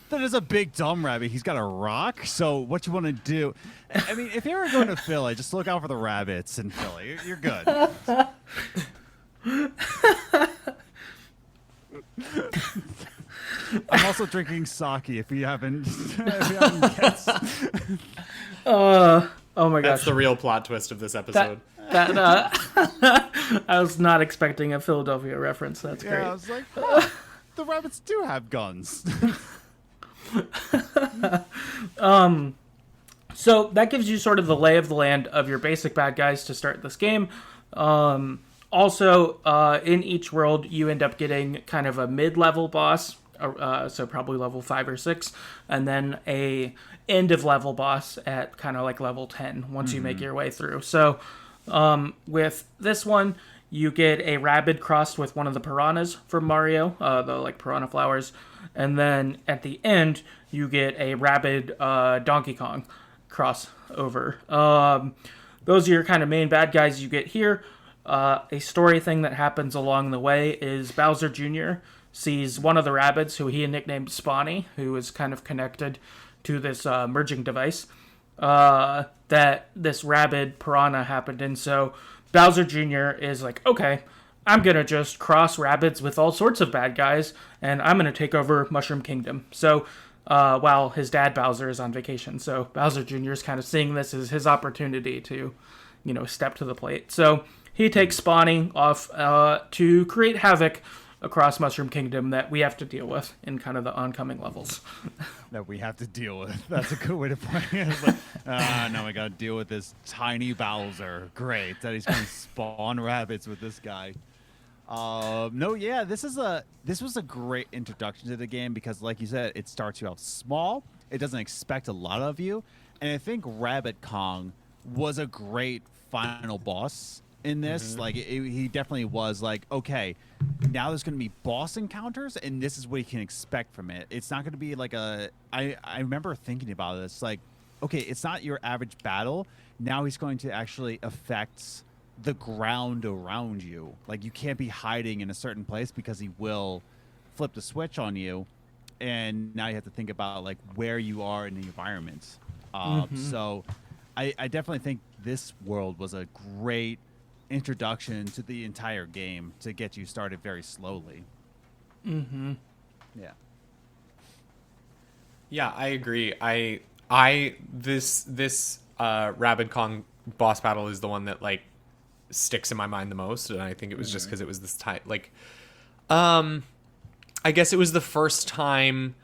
Then there's a big dumb rabbit. He's got a rock. So what you want to do? I mean, if you're going to Philly, just look out for the rabbits in Philly. You're good. I'm also drinking sake. If you haven't guessed. Oh my gosh! That's the real plot twist of this episode. I was not expecting a Philadelphia reference. That's great. I was like, the rabbits do have guns. So that gives you sort of the lay of the land of your basic bad guys to start this game. Also, in each world, you end up getting kind of a mid-level boss, so probably level 5 or 6, and then a end-of-level boss at kind of like level 10 once you make your way through. So with this one, you get a Rabbid crossed with one of the piranhas from Mario, the like piranha flowers, and then at the end, you get a Rabbid Donkey Kong crossover. Those are your kind of main bad guys you get here. A story thing that happens along the way is Bowser Jr. sees one of the Rabbids, who he nicknamed Spawny, who is kind of connected to this merging device, that this Rabbid piranha happened in. So Bowser Jr. is like, okay, I'm going to just cross Rabbids with all sorts of bad guys, and I'm going to take over Mushroom Kingdom. So while his dad Bowser is on vacation. So Bowser Jr. is kind of seeing this as his opportunity to, step to the plate. So he takes Spawny off to create havoc across Mushroom Kingdom that we have to deal with in kind of the oncoming levels. That we have to deal with. That's a good way to put it. It's like, now we got to deal with this tiny Bowser. Great. That he's going to spawn rabbits with this guy. This was a great introduction to the game because, like you said, it starts you out small. It doesn't expect a lot of you. And I think Rabbit Kong was a great final boss in this. Like he definitely was like, okay, now there's going to be boss encounters and this is what you can expect from it. It's not going to be like I remember thinking about this, like, okay, it's not your average battle. Now he's going to actually affect the ground around you. Like, you can't be hiding in a certain place because he will flip the switch on you. And now you have to think about like where you are in the environment. So I definitely think this world was a great introduction to the entire game to get you started very slowly. Yeah, I agree. This Rabid Kong boss battle is the one that like sticks in my mind the most, and I think it was just because it was this type, like, I guess it was the first time,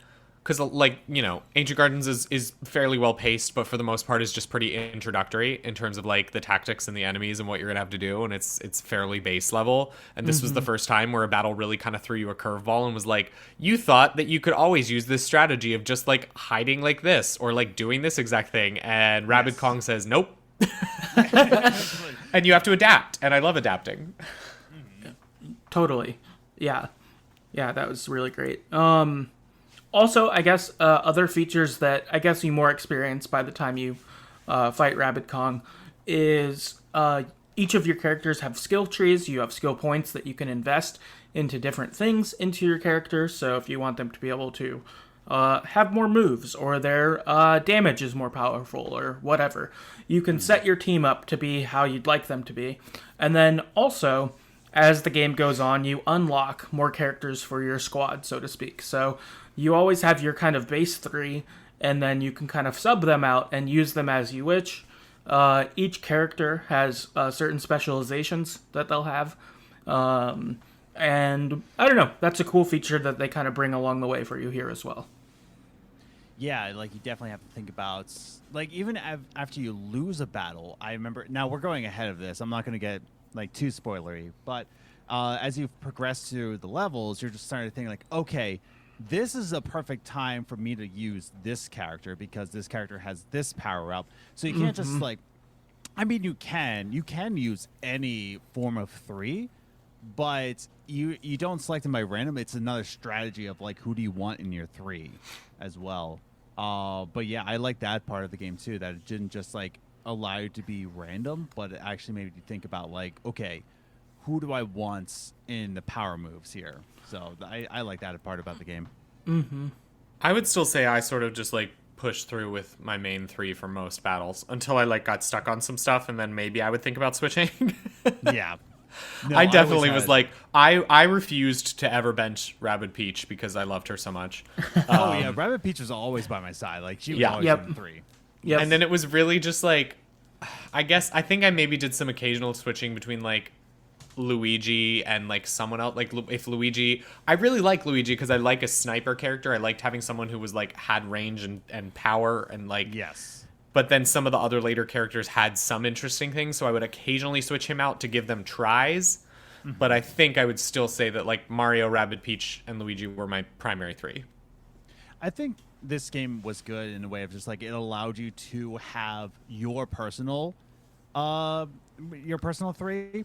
because like, Ancient Gardens is fairly well paced, but for the most part is just pretty introductory in terms of like the tactics and the enemies and what you're gonna have to do, and it's fairly base level. And this was the first time where a battle really kind of threw you a curveball and was like, you thought that you could always use this strategy of just like hiding like this or like doing this exact thing, and Rabid Kong says nope. And you have to adapt, and I love adapting. Totally. Yeah, that was really great. Also, I guess other features that I guess you more experience by the time you fight Rabid Kong is each of your characters have skill trees. You have skill points that you can invest into different things into your character. So if you want them to be able to have more moves, or their damage is more powerful, or whatever, you can set your team up to be how you'd like them to be. And then also, as the game goes on, you unlock more characters for your squad, so to speak. So you always have your kind of base 3, and then you can kind of sub them out and use them as you wish. Each character has certain specializations that they'll have. And I don't know, that's a cool feature that they kind of bring along the way for you here as well. Yeah, like you definitely have to think about, like, even after you lose a battle. I remember, now we're going ahead of this. I'm not going to get like too spoilery, but as you progress through the levels, you're just starting to think like, okay, this is a perfect time for me to use this character because this character has this power up. So you can't just like, I mean, you can use any form of 3, but you don't select them by random. It's another strategy of like, who do you want in your 3 as well. But yeah, I like that part of the game too, that it didn't just like allow you to be random, but it actually made you think about like, okay, who do I want in the power moves here? So I like that part about the game. I would still say I sort of just like pushed through with my main 3 for most battles until I like got stuck on some stuff, and then maybe I would think about switching. Yeah. No, I definitely always was had- like, I refused to ever bench Rabbid Peach because I loved her so much. Oh yeah, Rabbit Peach was always by my side. Like she was Yeah. always Yep. in 3. Yep. And then it was really just like, I think I maybe did some occasional switching between like Luigi and like someone else. Like if Luigi, I really like Luigi because I like a sniper character. I liked having someone who was like had range and power and like, Yes. but then some of the other later characters had some interesting things, so I would occasionally switch him out to give them tries. But I think I would still say that like Mario, Rabbid, Peach, and Luigi were my primary 3. I think this game was good in a way of just like it allowed you to have your personal 3.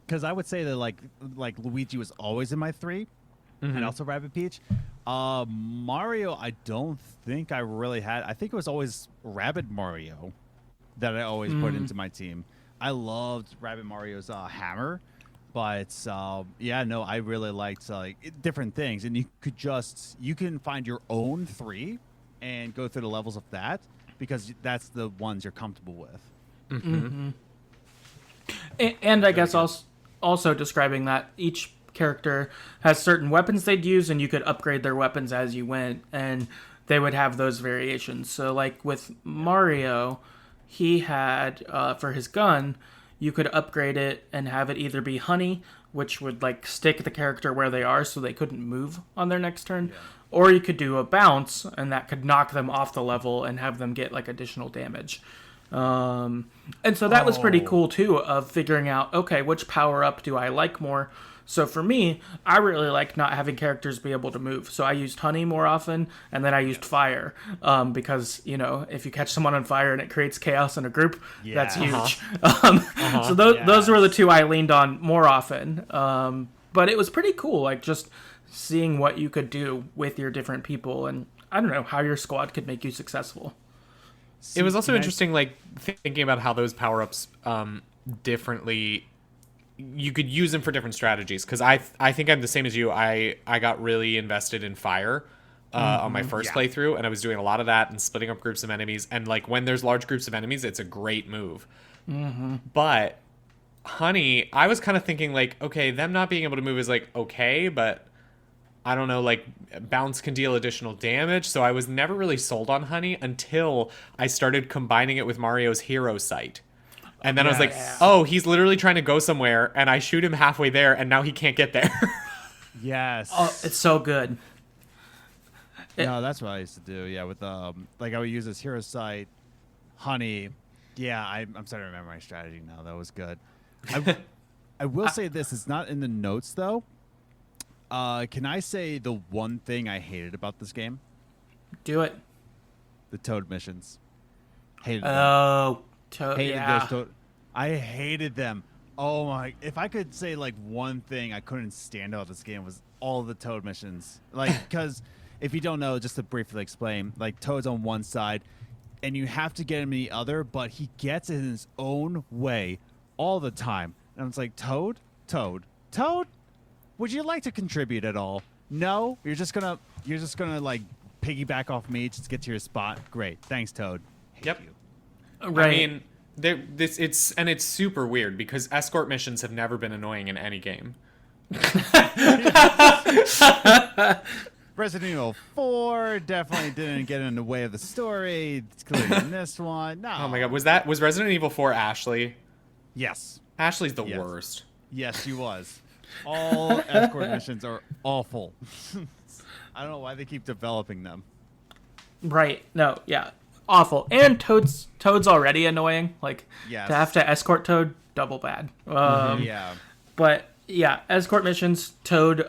Because I would say that like Luigi was always in my 3, and also Rabbid Peach. Mario, I don't think I really had. I think it was always Rabbid Mario that I always put into my team. I loved Rabbid Mario's hammer, but yeah, no, I really liked different things, and you can find your own 3 and go through the levels of that because that's the ones you're comfortable with. And I guess also describing that each character has certain weapons they'd use, and you could upgrade their weapons as you went, and they would have those variations. So like with Mario, he had for his gun, you could upgrade it and have it either be honey, which would like stick the character where they are so they couldn't move on their next turn, or you could do a bounce, and that could knock them off the level and have them get like additional damage. And so that was pretty cool too, of figuring out, okay, which power up do I like more? So for me, I really like not having characters be able to move. So I used honey more often, and then I used fire, because, you know, if you catch someone on fire and it creates chaos in a group, that's huge. So those were the 2 I leaned on more often. But it was pretty cool, like just seeing what you could do with your different people, and I don't know, how your squad could make you successful. It was also interesting, like, thinking about how those power-ups differently... You could use them for different strategies, because I think I'm the same as you. I got really invested in fire on my first playthrough, and I was doing a lot of that and splitting up groups of enemies. And, like, when there's large groups of enemies, it's a great move. But honey, I was kind of thinking, like, okay, them not being able to move is, like, okay, but... I don't know, like, bounce can deal additional damage, so I was never really sold on honey until I started combining it with Mario's hero sight. And then I was like, oh, he's literally trying to go somewhere, and I shoot him halfway there, and now he can't get there. Yes. Oh, it's so good. No, that's what I used to do. Yeah, with like I would use this hero sight, honey. Yeah, I'm starting to remember my strategy now. That was good. I will say this: it's not in the notes though. Can I say the one thing I hated about this game? Do it. The Toad missions. Hated them. Oh, Hated yeah. those Toad. I hated them. Oh my! If I could say like one thing I couldn't stand about this game was all the Toad missions. Like, because if you don't know, just to briefly explain, like Toad's on one side, and you have to get him in the other, but he gets it in his own way all the time. And it's like, Toad, would you like to contribute at all? No, you're just gonna like piggyback off me just to get to your spot. Great, thanks, Toad. Hate Yep. you. Right. I mean, it's super weird because escort missions have never been annoying in any game. Right, Resident Evil 4 definitely didn't get in the way of the story. It's clearly in this one. No. Oh my god, was Resident Evil 4 Ashley? Yes. Ashley's the worst. Yes, she was. All escort missions are awful. I don't know why they keep developing them. Right. No, yeah. Awful. And Toad's already annoying. Like, Yes. to have to escort Toad, double bad. Yeah. But, yeah, escort missions, Toad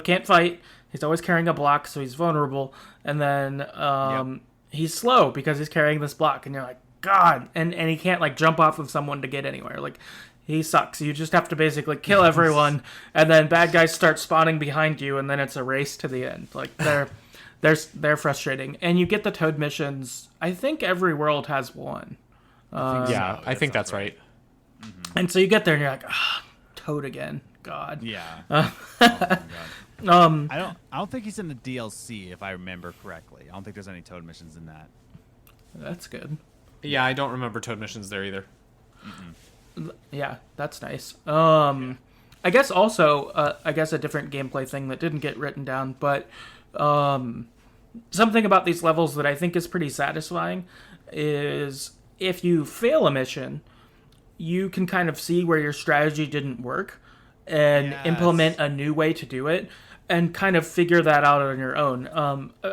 can't fight. He's always carrying a block, so he's vulnerable. And then he's slow because he's carrying this block. And you're like, God. And he can't, like, jump off of someone to get anywhere. Like, he sucks. You just have to basically kill everyone, and then bad guys start spawning behind you, and then it's a race to the end. Like, they're frustrating. And you get the Toad missions. I think every world has one. I think that's right. And so you get there, and you're like, Toad again. God. Yeah. Oh my God. I don't think he's in the DLC, if I remember correctly. I don't think there's any Toad missions in that. That's good. Yeah, I don't remember Toad missions there either. Yeah, that's nice. I guess also, a different gameplay thing that didn't get written down, but something about these levels that I think is pretty satisfying is if you fail a mission, you can kind of see where your strategy didn't work and implement a new way to do it and kind of figure that out on your own.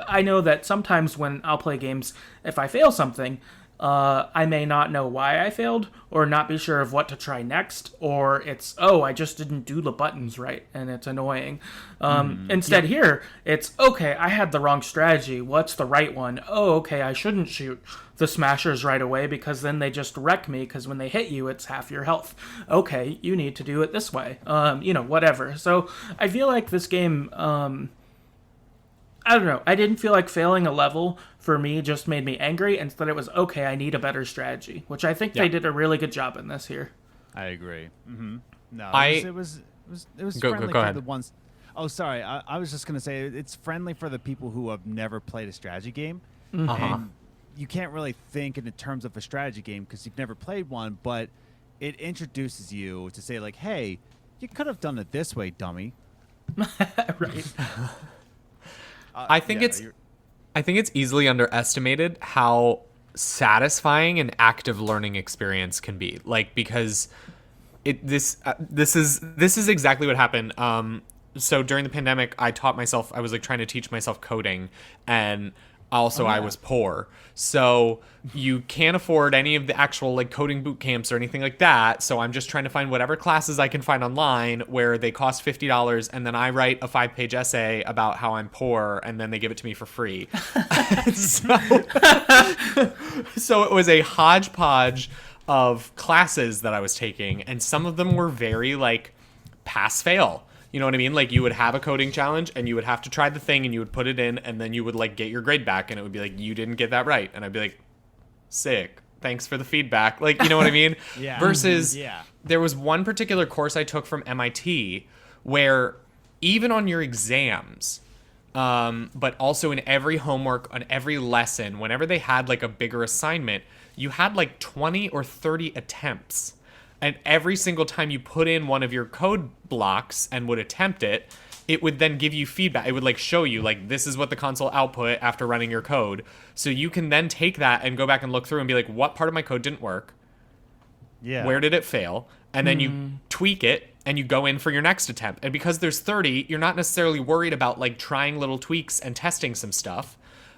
I know that sometimes when I'll play games, if I fail something, I may not know why I failed or not be sure of what to try next, or it's, I just didn't do the buttons right and it's annoying. Instead here, it's, okay, I had the wrong strategy. What's the right one? Oh, okay, I shouldn't shoot the smashers right away because then they just wreck me because when they hit you, it's half your health. Okay, you need to do it this way. Whatever. So I feel like this game, I don't know. I didn't feel like failing a level for me just made me angry. Instead, it was, okay, I need a better strategy, which I think they did a really good job in this here. I agree. Mm-hmm. No, it was Go friendly ahead. for the ones. Oh, sorry. I was just gonna say it's friendly for the people who have never played a strategy game, and you can't really think in the terms of a strategy game because you've never played one. But it introduces you to say like, hey, you could have done it this way, dummy. Right. I think it's easily underestimated how satisfying an active learning experience can be. Like, because this is exactly what happened. So during the pandemic, I was like trying to teach myself coding, and also I was poor. So you can't afford any of the actual like coding boot camps or anything like that. So I'm just trying to find whatever classes I can find online where they cost $50, and then I write a 5-page essay about how I'm poor, and then they give it to me for free. So it was a hodgepodge of classes that I was taking, and some of them were very like pass fail. You know what I mean? Like, you would have a coding challenge and you would have to try the thing and you would put it in, and then you would like get your grade back, and it would be like, you didn't get that right. And I'd be like, sick. Thanks for the feedback. Like, you know what I mean? Yeah. Versus there was one particular course I took from MIT where even on your exams, but also in every homework, on every lesson, whenever they had like a bigger assignment, you had like 20 or 30 attempts. And every single time you put in one of your code blocks and would attempt it, it would then give you feedback. It would like show you like, this is what the console output after running your code. So you can then take that and go back and look through and be like, what part of my code didn't work? Yeah. Where did it fail? And then you tweak it and you go in for your next attempt. And because there's 30, you're not necessarily worried about like trying little tweaks and testing some stuff.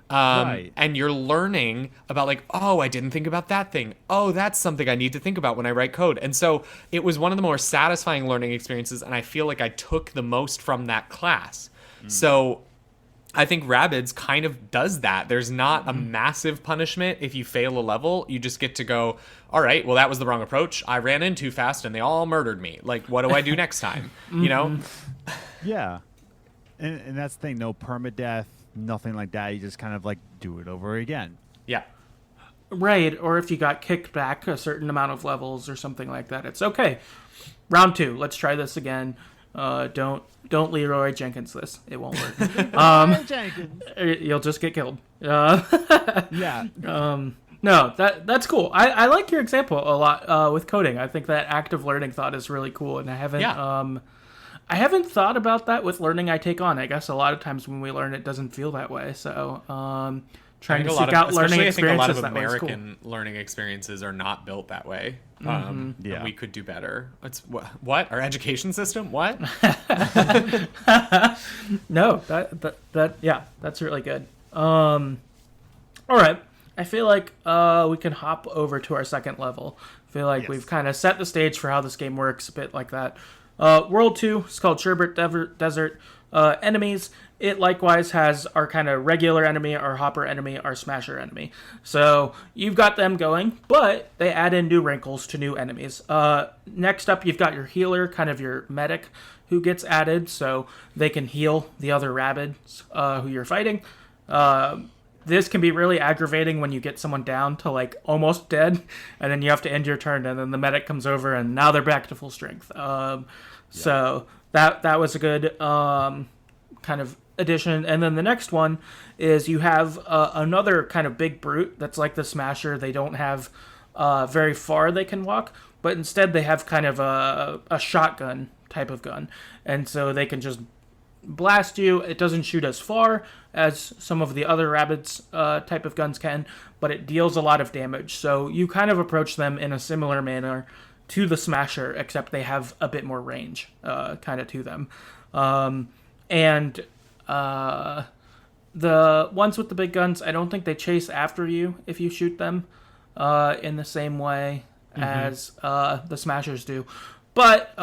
Right. And you're learning about like, oh, I didn't think about that thing. Oh, that's something I need to think about when I write code. And so it was one of the more satisfying learning experiences, and I feel like I took the most from that class. So I think Rabbids kind of does that. There's not a massive punishment if you fail a level. You just get to go, all right, well, that was the wrong approach. I ran in too fast and they all murdered me. Like, what do I do next time? You know? Yeah. And that's the thing. No permadeath. Nothing like that. You just kind of like do it over again. Yeah. Right, or if you got kicked back a certain amount of levels or something like that, it's okay. Round 2, let's try this again. Don't Leroy Jenkins this. It won't work. Jenkins. You'll just get killed. Yeah. No, that's cool. I like your example a lot with coding. I think that active learning thought is really cool, and I haven't. I haven't thought about that with learning I take on. I guess a lot of times when we learn, it doesn't feel that way. So trying to seek out learning experiences I think a lot of that way is cool. American learning experiences are not built that way. Mm-hmm. And we could do better. It's what our education system? What? No, that's really good. All right, I feel like we can hop over to our second level. I feel like we've kind of set the stage for how this game works, a bit like that. World 2 is called Sherbet Desert. Enemies, it likewise has our kind of regular enemy, our hopper enemy, our smasher enemy. So you've got them going, but they add in new wrinkles to new enemies. Next up, you've got your healer, kind of your medic, who gets added, so they can heal the other Rabbids who you're fighting. This can be really aggravating when you get someone down to like almost dead, and then you have to end your turn, and then the medic comes over, and now they're back to full strength. So that was a good kind of addition. And then the next one is you have another kind of big brute that's like the Smasher. They don't have very far they can walk, but instead they have kind of a shotgun type of gun, and so they can just blast you. It doesn't shoot as far as some of the other Rabbids type of guns can, but it deals a lot of damage. So you kind of approach them in a similar manner to the Smasher, except they have a bit more range kind of to them. And the ones with the big guns, I don't think they chase after you if you shoot them in the same way as the Smashers do. But,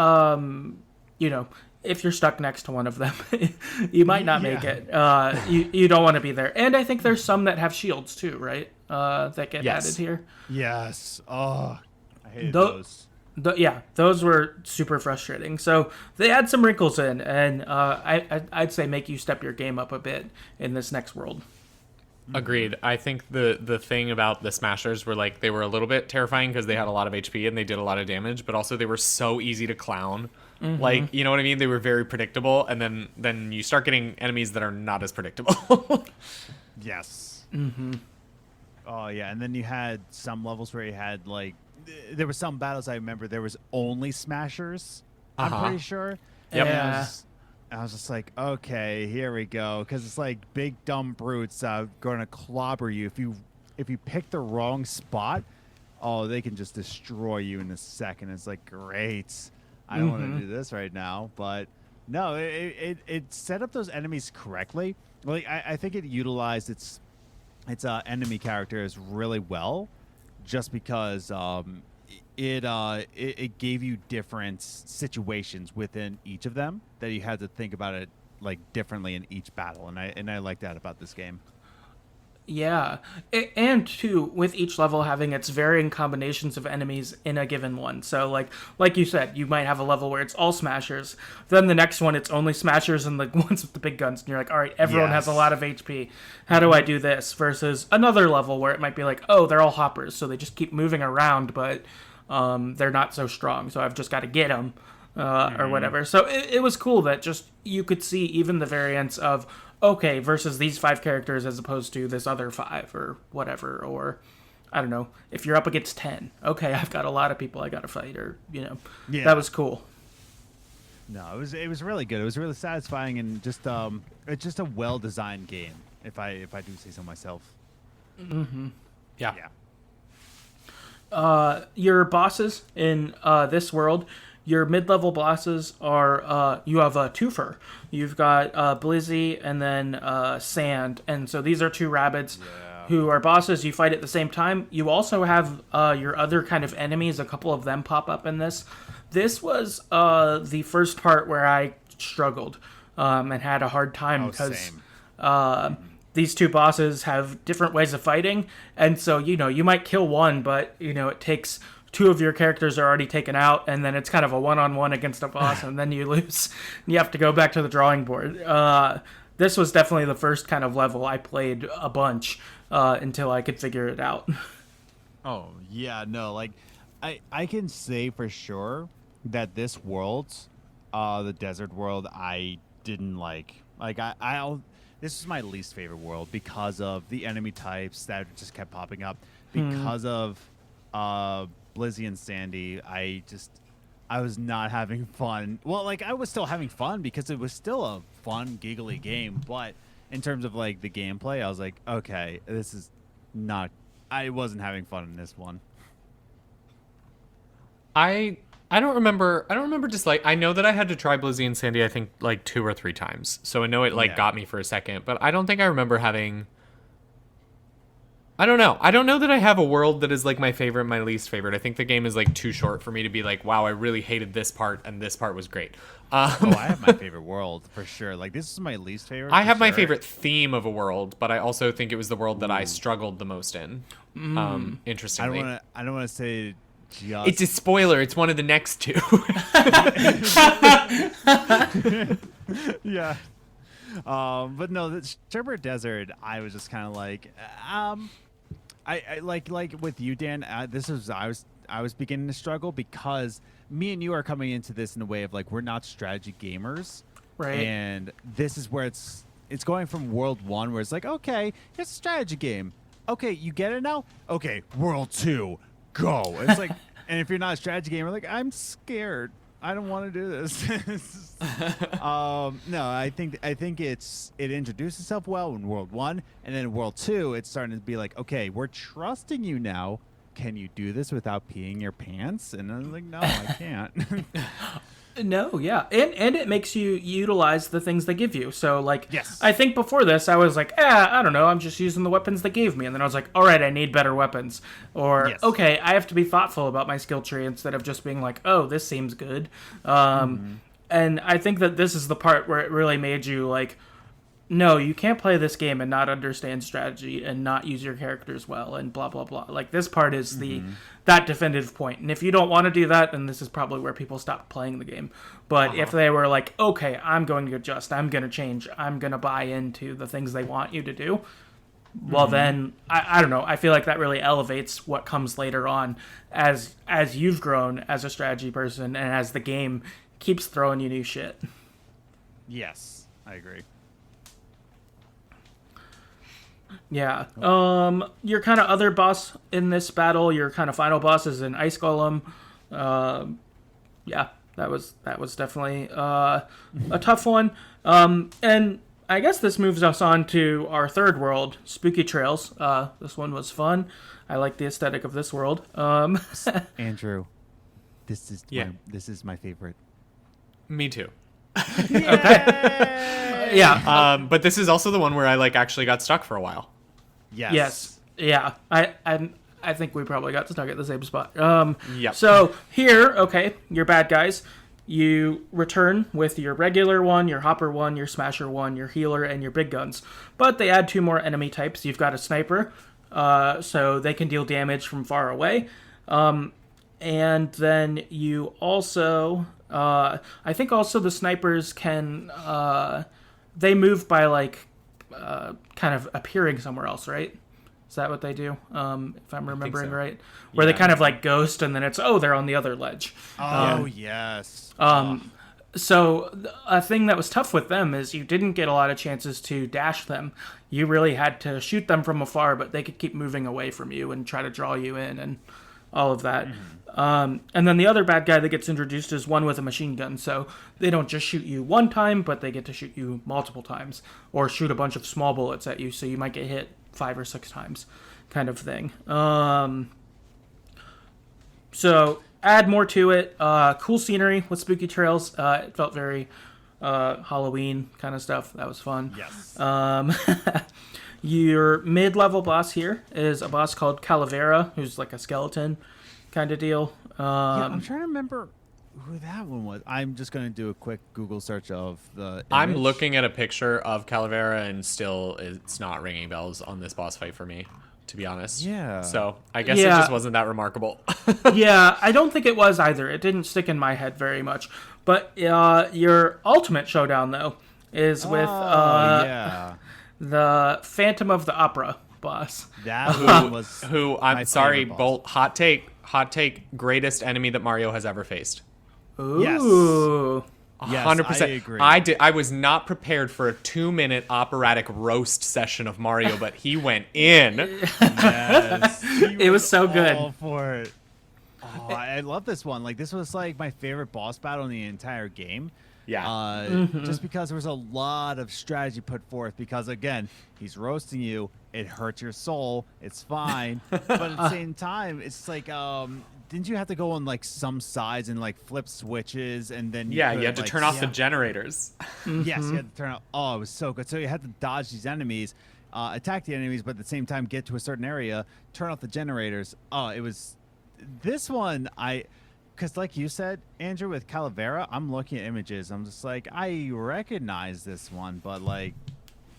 if you're stuck next to one of them, you might not make it. You don't want to be there. And I think there's some that have shields too, right? That get added here. Yes. Oh, I hate those. Those were super frustrating. So they add some wrinkles in, and I'd say make you step your game up a bit in this next world. Agreed. I think the thing about the Smashers were like they were a little bit terrifying because they had a lot of HP and they did a lot of damage, but also they were so easy to clown. Like, you know what I mean? They were very predictable, and then you start getting enemies that are not as predictable. Yes. Oh yeah, and then you had some levels where you had like there were some battles I remember there was only Smashers. I'm pretty sure. Yep. And I was just like, okay, here we go, because it's like big dumb brutes going to clobber you if you pick the wrong spot. Oh, they can just destroy you in a second. It's like, great. I don't want to do this right now, but no, it set up those enemies correctly. Like I think it utilized its enemy characters really well, just because it gave you different situations within each of them that you had to think about it like differently in each battle, and I like that about this game. Yeah, and too, with each level having its varying combinations of enemies in a given one. So, like you said, you might have a level where it's all Smashers. Then the next one, it's only Smashers and the ones with the big guns. And you're like, all right, everyone has a lot of HP. How do I do this? Versus another level where it might be like, oh, they're all hoppers, so they just keep moving around, but they're not so strong. So I've just got to get them or whatever. So it was cool that just you could see even the variants of, okay, versus these 5 characters as opposed to this other 5 or whatever, or I don't know, if you're up against 10, okay, I've got a lot of people I gotta fight, or that was cool. No, it was really good. It was really satisfying, and just it's just a well designed game, if I do say so myself. Yeah. Your bosses in this world, your mid-level bosses are, you have a twofer. You've got Blizzy and then Sand. And so these are 2 Rabbids who are bosses. You fight at the same time. You also have your other kind of enemies. A couple of them pop up in this. This was the first part where I struggled and had a hard time because these 2 bosses have different ways of fighting. And so, you might kill one, but, it takes 2 of your characters are already taken out, and then it's kind of a one-on-one against a boss, and then you lose. You have to go back to the drawing board. This was definitely the first kind of level I played a bunch until I could figure it out. Oh, yeah, no, like, I can say for sure that this world, the desert world, I didn't like. Like, this is my least favorite world because of the enemy types that just kept popping up, because of Blizzy and Sandy. I was not having fun. Well, like I was still having fun because it was still a fun, giggly game. But in terms of like the gameplay, I was like, okay, this is not. I wasn't having fun in this one. I don't remember. I don't remember dislike. I know that I had to try Blizzy and Sandy. I think like 2 or 3 times. So I know it like got me for a second. But I don't think I remember having. I don't know. I don't know that I have a world that is like my favorite, my least favorite. I think the game is like too short for me to be like, wow, I really hated this part and this part was great. Oh, I have my favorite world for sure. Like this is my least favorite. I have my favorite theme of a world, but I also think it was the world that I struggled the most in. Interestingly, I don't want to say. It's a spoiler. It's one of the next 2. Yeah. But no, the Sherbert Desert, I was just kind of like, I like with you, Dan. I was beginning to struggle because me and you are coming into this in a way of like we're not strategy gamers, Right. And this is where it's going from World 1 where it's like, okay, it's a strategy game. Okay, you get it now. Okay, World 2, go. It's like, and if you're not a strategy gamer, like I'm scared. I don't want to do this. No, I think it introduced itself well in World 1, and then in World 2, it's starting to be like, okay, we're trusting you now. Can you do this without peeing your pants? And I was like, no, I can't. No, yeah. And it makes you utilize the things they give you. So, like, Yes. I think before this, I was like, I don't know, I'm just using the weapons they gave me. And then I was like, all right, I need better weapons. Or, Yes. okay, I have to be thoughtful about my skill tree instead of just being like, oh, this seems good. And I think that this is the part where it really made you, like, no, you can't play this game and not understand strategy and not use your characters well and blah, blah, blah. Like, this part is that definitive point. And if you don't want to do that, then this is probably where people stop playing the game. But if they were like, okay, I'm going to adjust, I'm going to change, I'm going to buy into the things they want you to do, well, then, I don't know, I feel like that really elevates what comes later on as you've grown as a strategy person and as the game keeps throwing you new shit. Yes, I agree. Yeah. Your kind of other boss in this battle, your kind of final boss is an ice golem. Yeah, that was definitely a tough one. And I guess this moves us on to our third world, Spooky Trails. This one was fun. I like the aesthetic of this world. Andrew, this is my favorite. Me too. Yeah. But this is also the one where I like actually got stuck for a while. Yes. Yeah. I think we probably got stuck at the same spot. Yep. So here, okay, your bad guys. You return with your regular one, your hopper one, your smasher one, your healer, and your big guns. But they add 2 more enemy types. You've got a sniper, so they can deal damage from far away. And then you also, I think also the snipers can, they move by like, kind of appearing somewhere else, right? Is that what they do? If I'm remembering so. right, where they kind of like ghost, and then it's they're on the other ledge. Oh, yes. So a thing that was tough with them is you didn't get a lot of chances to dash them. You really had to shoot them from afar, but they could keep moving away from you and try to draw you in and all of that. And then the other bad guy that gets introduced is one with a machine gun. So they don't just shoot you one time, but they get to shoot you multiple times or shoot a bunch of small bullets at you. So you might get hit 5 or 6 times kind of thing. So add more to it. Cool scenery with Spooky Trails. It felt very Halloween kind of stuff. That was fun. Yes. Your mid-level boss here is a boss called Calavera, who's like a skeleton kind of deal. Yeah, I'm trying to remember who that one was. I'm just going to do a quick Google search of the image. I'm looking at a picture of Calavera and still it's not ringing bells on this boss fight for me, to be honest. Yeah. So I guess it just wasn't that remarkable. Yeah, I don't think it was either. It didn't stick in my head very much. But your ultimate showdown, though, is with the Phantom of the Opera boss. That one was Who, my I'm sorry, favorite boss. Bolt, hot take, greatest enemy that Mario has ever faced. Ooh. Yes, 100%. I agree. I was not prepared for a 2-minute operatic roast session of Mario, but he went in. Yes. It was so good. All for it. Oh, I love this one. Like, this was like my favorite boss battle in the entire game. Yeah. Just because there was a lot of strategy put forth. Because again, he's roasting you. It hurts your soul. It's fine, but at the same time, it's like, didn't you have to go on like some sides and like flip switches, and then You had to turn off the generators. Yes, you had to turn off. Oh, it was so good. So you had to dodge these enemies, attack the enemies, but at the same time get to a certain area, turn off the generators. Oh, it was this one. Because like you said, Andrew, with Calavera, I'm looking at images. I'm just like, I recognize this one, but like,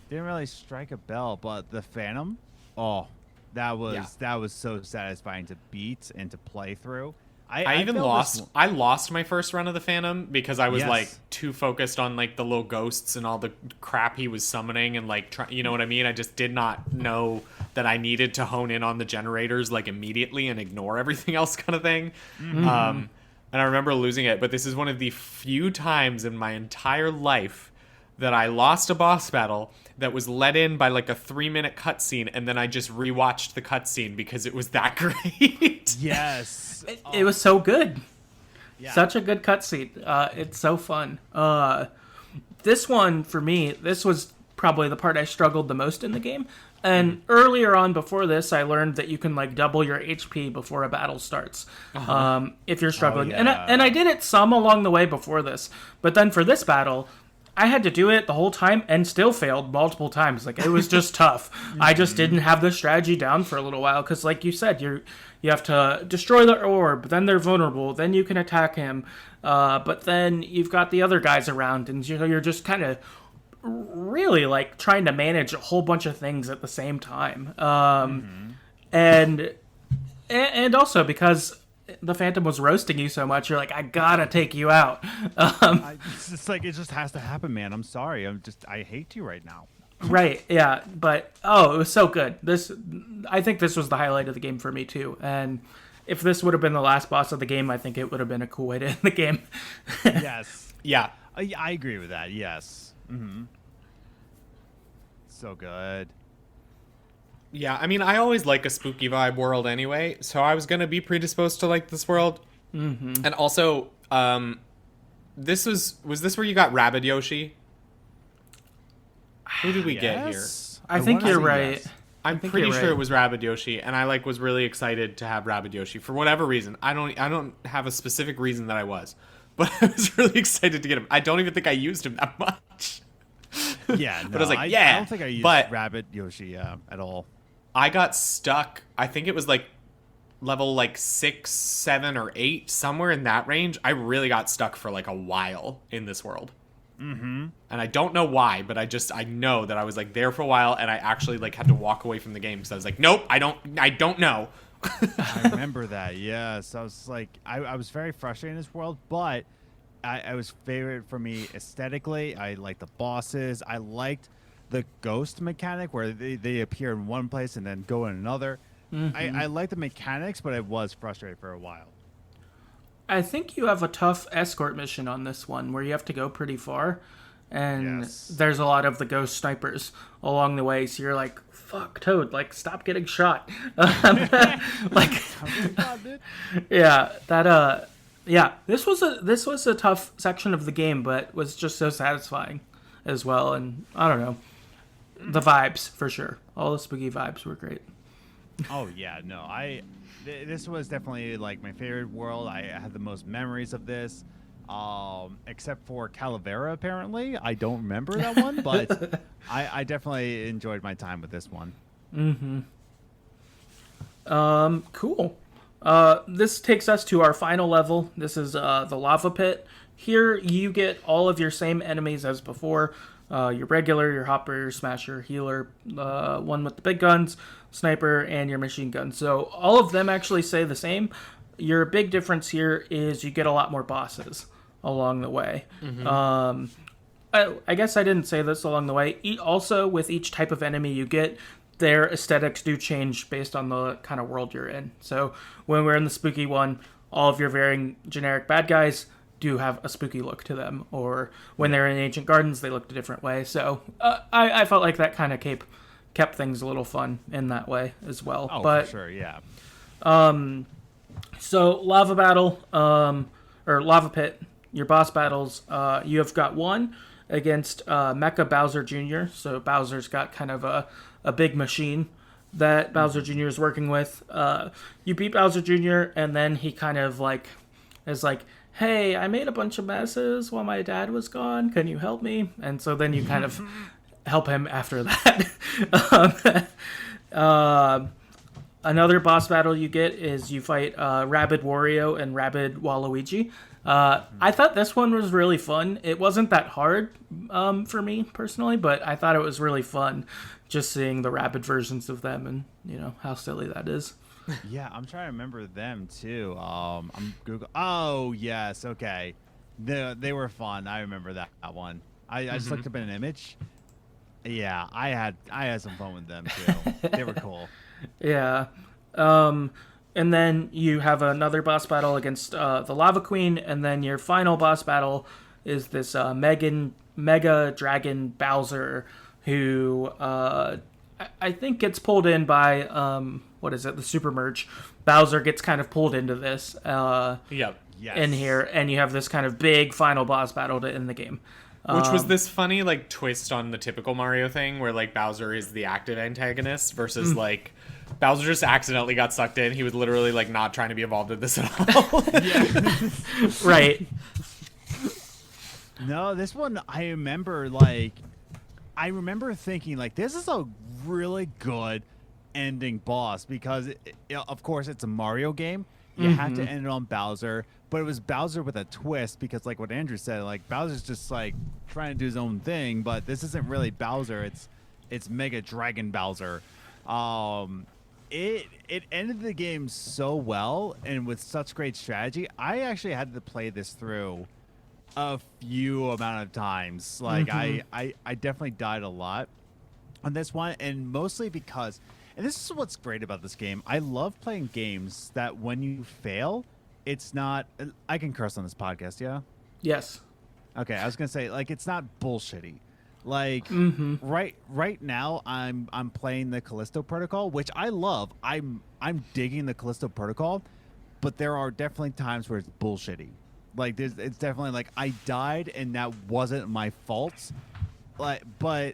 didn't really strike a bell. But the Phantom, that was so satisfying to beat and to play through. I even lost my first run of the Phantom because I was like too focused on like the little ghosts and all the crap he was summoning and like you know what I mean? I just did not know that I needed to hone in on the generators like immediately and ignore everything else kind of thing. And I remember losing it, but this is one of the few times in my entire life that I lost a boss battle that was led in by like a 3-minute cutscene, and then I just rewatched the cutscene because it was that great. Yes. It was so good. Yeah. Such a good cutscene. It's so fun. This one, for me, this was probably the part I struggled the most in the game. And earlier on, before this, I learned that you can like double your HP before a battle starts, if you're struggling. Oh, yeah. And I did it some along the way before this, but then for this battle, I had to do it the whole time and still failed multiple times. Like, it was just tough. I just didn't have the strategy down for a little while because, like you said, you have to destroy the orb, then they're vulnerable, then you can attack him, but then you've got the other guys around, and you're just kind of really like trying to manage a whole bunch of things at the same time. And also because the Phantom was roasting you so much, you're like, I gotta take you out. It's just like, it just has to happen, man. I'm sorry. I hate you right now. Right, yeah, but it was so good. I think this was the highlight of the game for me too. And if this would have been the last boss of the game, I think it would have been a cool way to end the game. Yes. Yeah. I agree with that. Yes. So good. Yeah, I mean, I always like a spooky vibe world anyway, so I was gonna be predisposed to like this world. And also, this was this where you got Rabbid Yoshi? Who did we get here? I think you're right. Yes. I'm pretty sure it was Rabbid Yoshi, and I like was really excited to have Rabbid Yoshi for whatever reason. I don't have a specific reason that I was, but I was really excited to get him. I don't even think I used him that much. Yeah, no, but I was like, I don't think I used Rabbid Yoshi at all. I got stuck. I think it was like level like 6, 7, or 8, somewhere in that range. I really got stuck for like a while in this world. And I don't know why, but I know that I was like there for a while, and I actually like had to walk away from the game because I was like, nope, I don't know. I remember that. Yes, I was like, I was very frustrated in this world, but I was favorite for me aesthetically. I liked the bosses. I liked the ghost mechanic where they appear in one place and then go in another. I like the mechanics, but I was frustrated for a while. I think you have a tough escort mission on this one where you have to go pretty far, and there's a lot of the ghost snipers along the way, so you're like, fuck, Toad, like, stop getting shot. Like, this was a tough section of the game, but was just so satisfying as well. And I don't know, the vibes for sure, all the spooky vibes were great. Oh yeah, no, this was definitely like my favorite world. I had the most memories of this, except for Calavera. Apparently, I don't remember that one, but I definitely enjoyed my time with this one. Cool. This takes us to our final level. This is the lava pit. Here you get all of your same enemies as before. Your regular, your hopper, your smasher, healer, one with the big guns, sniper, and your machine gun. So all of them actually say the same. Your big difference here is you get a lot more bosses along the way. I guess I didn't say this along the way. Also, with each type of enemy you get, their aesthetics do change based on the kind of world you're in. So when we're in the spooky one, all of your varying generic bad guys do have a spooky look to them, or when they're in Ancient Gardens, they looked a different way. So I felt like that kind of kept things a little fun in that way as well. Oh, but, for sure, yeah. So lava battle, or lava pit, your boss battles. You have got one against Mecha Bowser Jr. So Bowser's got kind of a big machine that Bowser Jr. is working with. You beat Bowser Jr. and then he kind of like is like, "Hey, I made a bunch of messes while my dad was gone. Can you help me?" And so then you kind of help him after that. Another boss battle you get is you fight Rabbid Wario and Rabbid Waluigi. I thought this one was really fun. It wasn't that hard for me personally, but I thought it was really fun just seeing the Rabbid versions of them and, how silly that is. Yeah, I'm trying to remember them too. I'm Google. Oh yes, okay. They were fun. I remember that one. I just looked up an image. Yeah, I had some fun with them too. They were cool. Yeah. And then you have another boss battle against the Lava Queen, and then your final boss battle is this Mega Dragon Bowser, who I think gets pulled in by, the Super Merge. Bowser gets kind of pulled into this Yep. Yes. in here, and you have this kind of big final boss battle to end the game. Which was this funny like twist on the typical Mario thing where like Bowser is the active antagonist versus like Bowser just accidentally got sucked in. He was literally like not trying to be involved in this at all. Yeah. Right. No, this one I remember thinking like this is a really good ending boss because of course it's a Mario game. You have to end it on Bowser, but it was Bowser with a twist because like what Andrew said, like Bowser's just like trying to do his own thing, but this isn't really Bowser, it's Mega Dragon Bowser. It ended the game so well and with such great strategy. I actually had to play this through a few amount of times. Like I definitely died a lot on this one, and mostly because, and this is what's great about this game, I love playing games that when you fail, it's not, I can curse on this podcast, yeah? Yes. Okay, I was gonna say, like, it's not bullshitty. Like right now I'm playing the Callisto Protocol, which I love. I'm digging the Callisto Protocol, but there are definitely times where it's bullshitty. Like it's definitely like I died and that wasn't my fault. But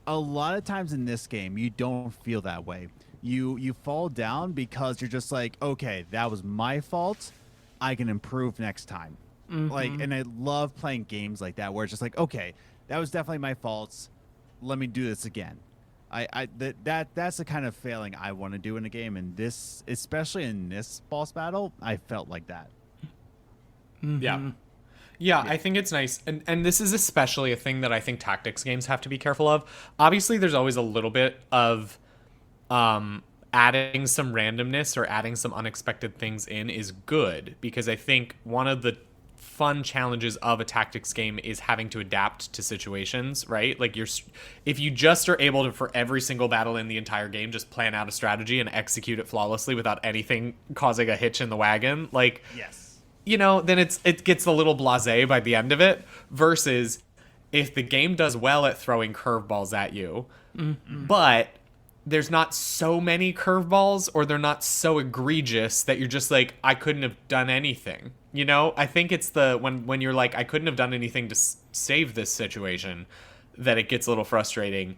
a lot of times in this game you don't feel that way. You fall down because you're just like, okay, that was my fault. I can improve next time. Like, and I love playing games like that where it's just like, okay, that was definitely my fault. Let me do this again. That's the kind of failing I want to do in a game, and this, especially in this boss battle, I felt like that. Yeah, I think it's nice. And this is especially a thing that I think tactics games have to be careful of. Obviously, there's always a little bit of adding some randomness or adding some unexpected things in is good, because I think one of the fun challenges of a tactics game is having to adapt to situations, right? Like if you just are able to, for every single battle in the entire game, just plan out a strategy and execute it flawlessly without anything causing a hitch in the wagon, like, yes, then it gets a little blasé by the end of it, versus if the game does well at throwing curveballs at you, but there's not so many curveballs, or they're not so egregious that you're just like, I couldn't have done anything. I think it's the when you're like, I couldn't have done anything to save this situation, that it gets a little frustrating.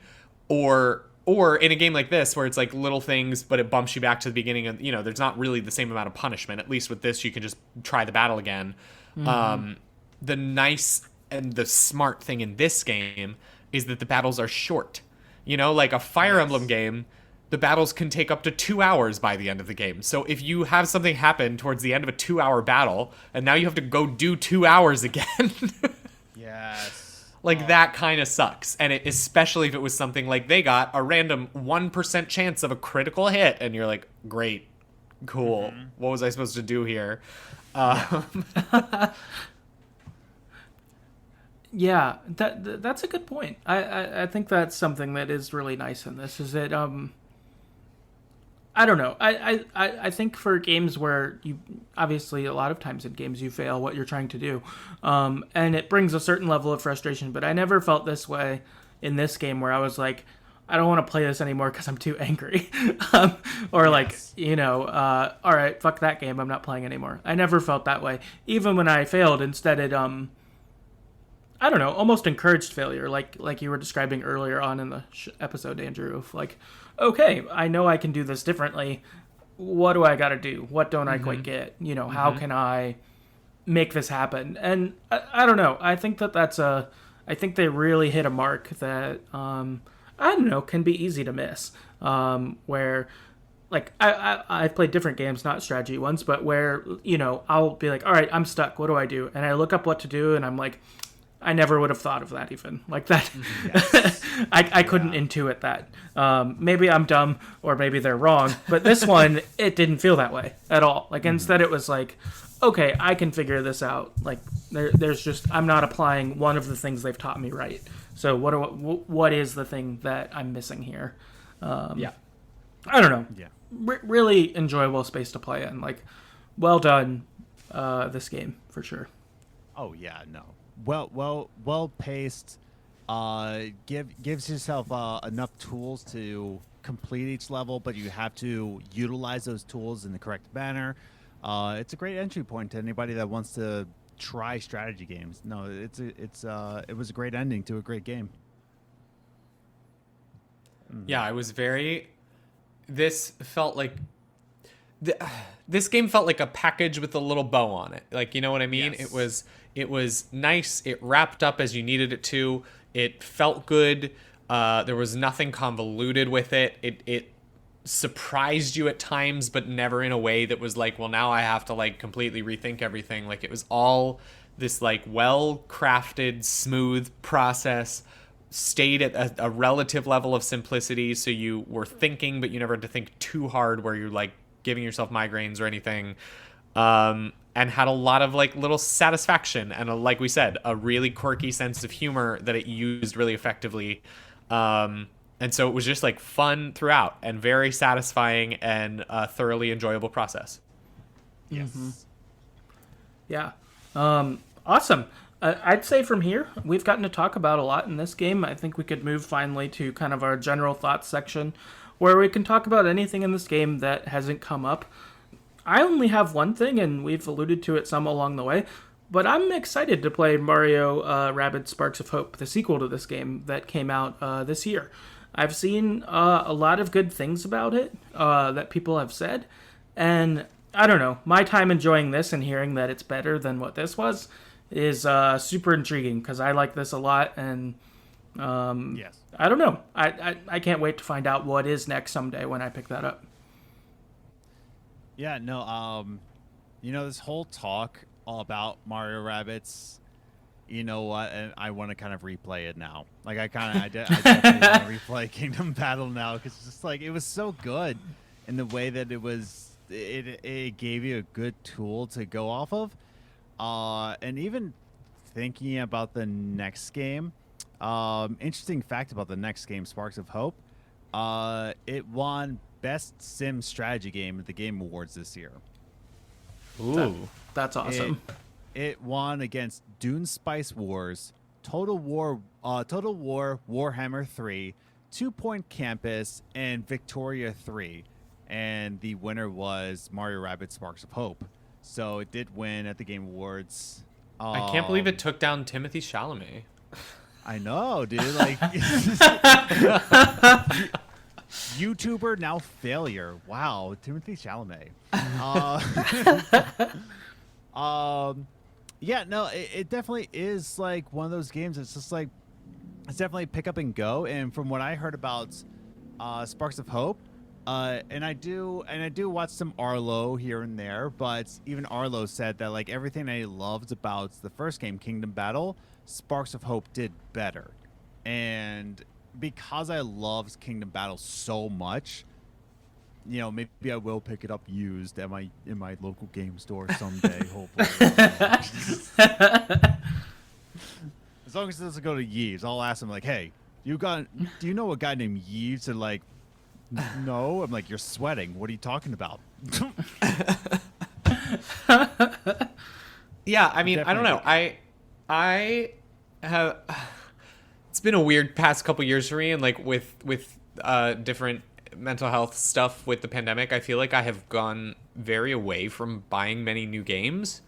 Or in a game like this where it's like little things, but it bumps you back to the beginning of, there's not really the same amount of punishment. At least with this, you can just try the battle again. The nice and the smart thing in this game is that the battles are short. Like a Fire Emblem game, the battles can take up to 2 hours by the end of the game. So if you have something happen towards the end of a 2-hour battle, and now you have to go do 2 hours again. yes. Like, that kind of sucks. And especially if it was something like they got a random 1% chance of a critical hit, and you're like, great, cool. What was I supposed to do here? Yeah, that's a good point. I think that's something that is really nice in this, is that I don't know. I think for games where you, obviously a lot of times in games you fail what you're trying to do, and it brings a certain level of frustration, but I never felt this way in this game, where I was like, I don't want to play this anymore because I'm too angry. Or like, all right, fuck that game. I'm not playing anymore. I never felt that way. Even when I failed, instead it, I don't know, almost encouraged failure. Like you were describing earlier on in the episode, Andrew, of like, okay, I know I can do this differently. What do I got to do? What don't I quite get? How can I make this happen? And I don't know. I think I think they really hit a mark that, I don't know, can be easy to miss. Where, like, I've played different games, not strategy ones, but where, I'll be like, all right, I'm stuck. What do I do? And I look up what to do, and I'm like, I never would have thought of that even. Like that. Yes. I couldn't intuit that. Maybe I'm dumb, or maybe they're wrong. But this one, it didn't feel that way at all. Like, instead it was like, okay, I can figure this out. Like, there's just, I'm not applying one of the things they've taught me right. So what is the thing that I'm missing here? I don't know. Yeah. Really enjoyable space to play in. Like, well done, this game for sure. Oh yeah, no. Well paced. Gives yourself enough tools to complete each level, but you have to utilize those tools in the correct manner. It's a great entry point to anybody that wants to try strategy games. No, it was a great ending to a great game. Yeah, this felt like this game felt like a package with a little bow on it. Like, you know what I mean? Yes. It was nice. It wrapped up as you needed it to. It felt good. There was nothing convoluted with it. It surprised you at times, but never in a way that was like, well, now I have to like completely rethink everything. Like, it was all this like well-crafted, smooth process, stayed at a relative level of simplicity. So you were thinking, but you never had to think too hard where you're like giving yourself migraines or anything. And had a lot of like little satisfaction and like we said, a really quirky sense of humor that it used really effectively. And so it was just like fun throughout and very satisfying and a thoroughly enjoyable process. Yes. Mm-hmm. Yeah. Awesome. I'd say from here, we've gotten to talk about a lot in this game. I think we could move finally to kind of our general thoughts section where we can talk about anything in this game that hasn't come up. I only have one thing, and we've alluded to it some along the way, but I'm excited to play Mario Rabbids Sparks of Hope, the sequel to this game that came out this year. I've seen a lot of good things about it that people have said, and I don't know, my time enjoying this and hearing that it's better than what this was is super intriguing, because I like this a lot, and yes. I don't know. I can't wait to find out what is next someday when I pick that up. Yeah, no, this whole talk all about Mario Rabbids, you know what, and I want to kind of replay it now. Like, I definitely want to replay Kingdom Battle now, because it's just like, it was so good in the way that it gave you a good tool to go off of. And even thinking about the next game, interesting fact about the next game, Sparks of Hope, it won Best Sim Strategy Game at the Game Awards this year. Ooh, that's awesome. It won against Dune Spice Wars, Total War, Warhammer 3, 2 Point Campus, and Victoria 3. And the winner was Mario Rabbids Sparks of Hope. So it did win at the Game Awards. I can't believe it took down Timothy Chalamet. I know, dude. Like, YouTuber now failure. Wow, Timothy Chalamet. Yeah, no, it definitely is like one of those games. It's just like, it's definitely pick up and go. And from what I heard about Sparks of Hope, and I do watch some Arlo here and there, but even Arlo said that like everything that he loved about the first game, Kingdom Battle, Sparks of Hope did better. And because I loved Kingdom Battle so much, maybe I will pick it up used in my local game store someday, hopefully. As long as it doesn't go to Yves, I'll ask him like, "Hey, do you know a guy named Yves?" And like, no. I'm like, "You're sweating. What are you talking about?" Yeah, I mean, I don't know. I have it's been a weird past couple years for me, and like with different mental health stuff with the pandemic, I feel like I have gone very away from buying many new games.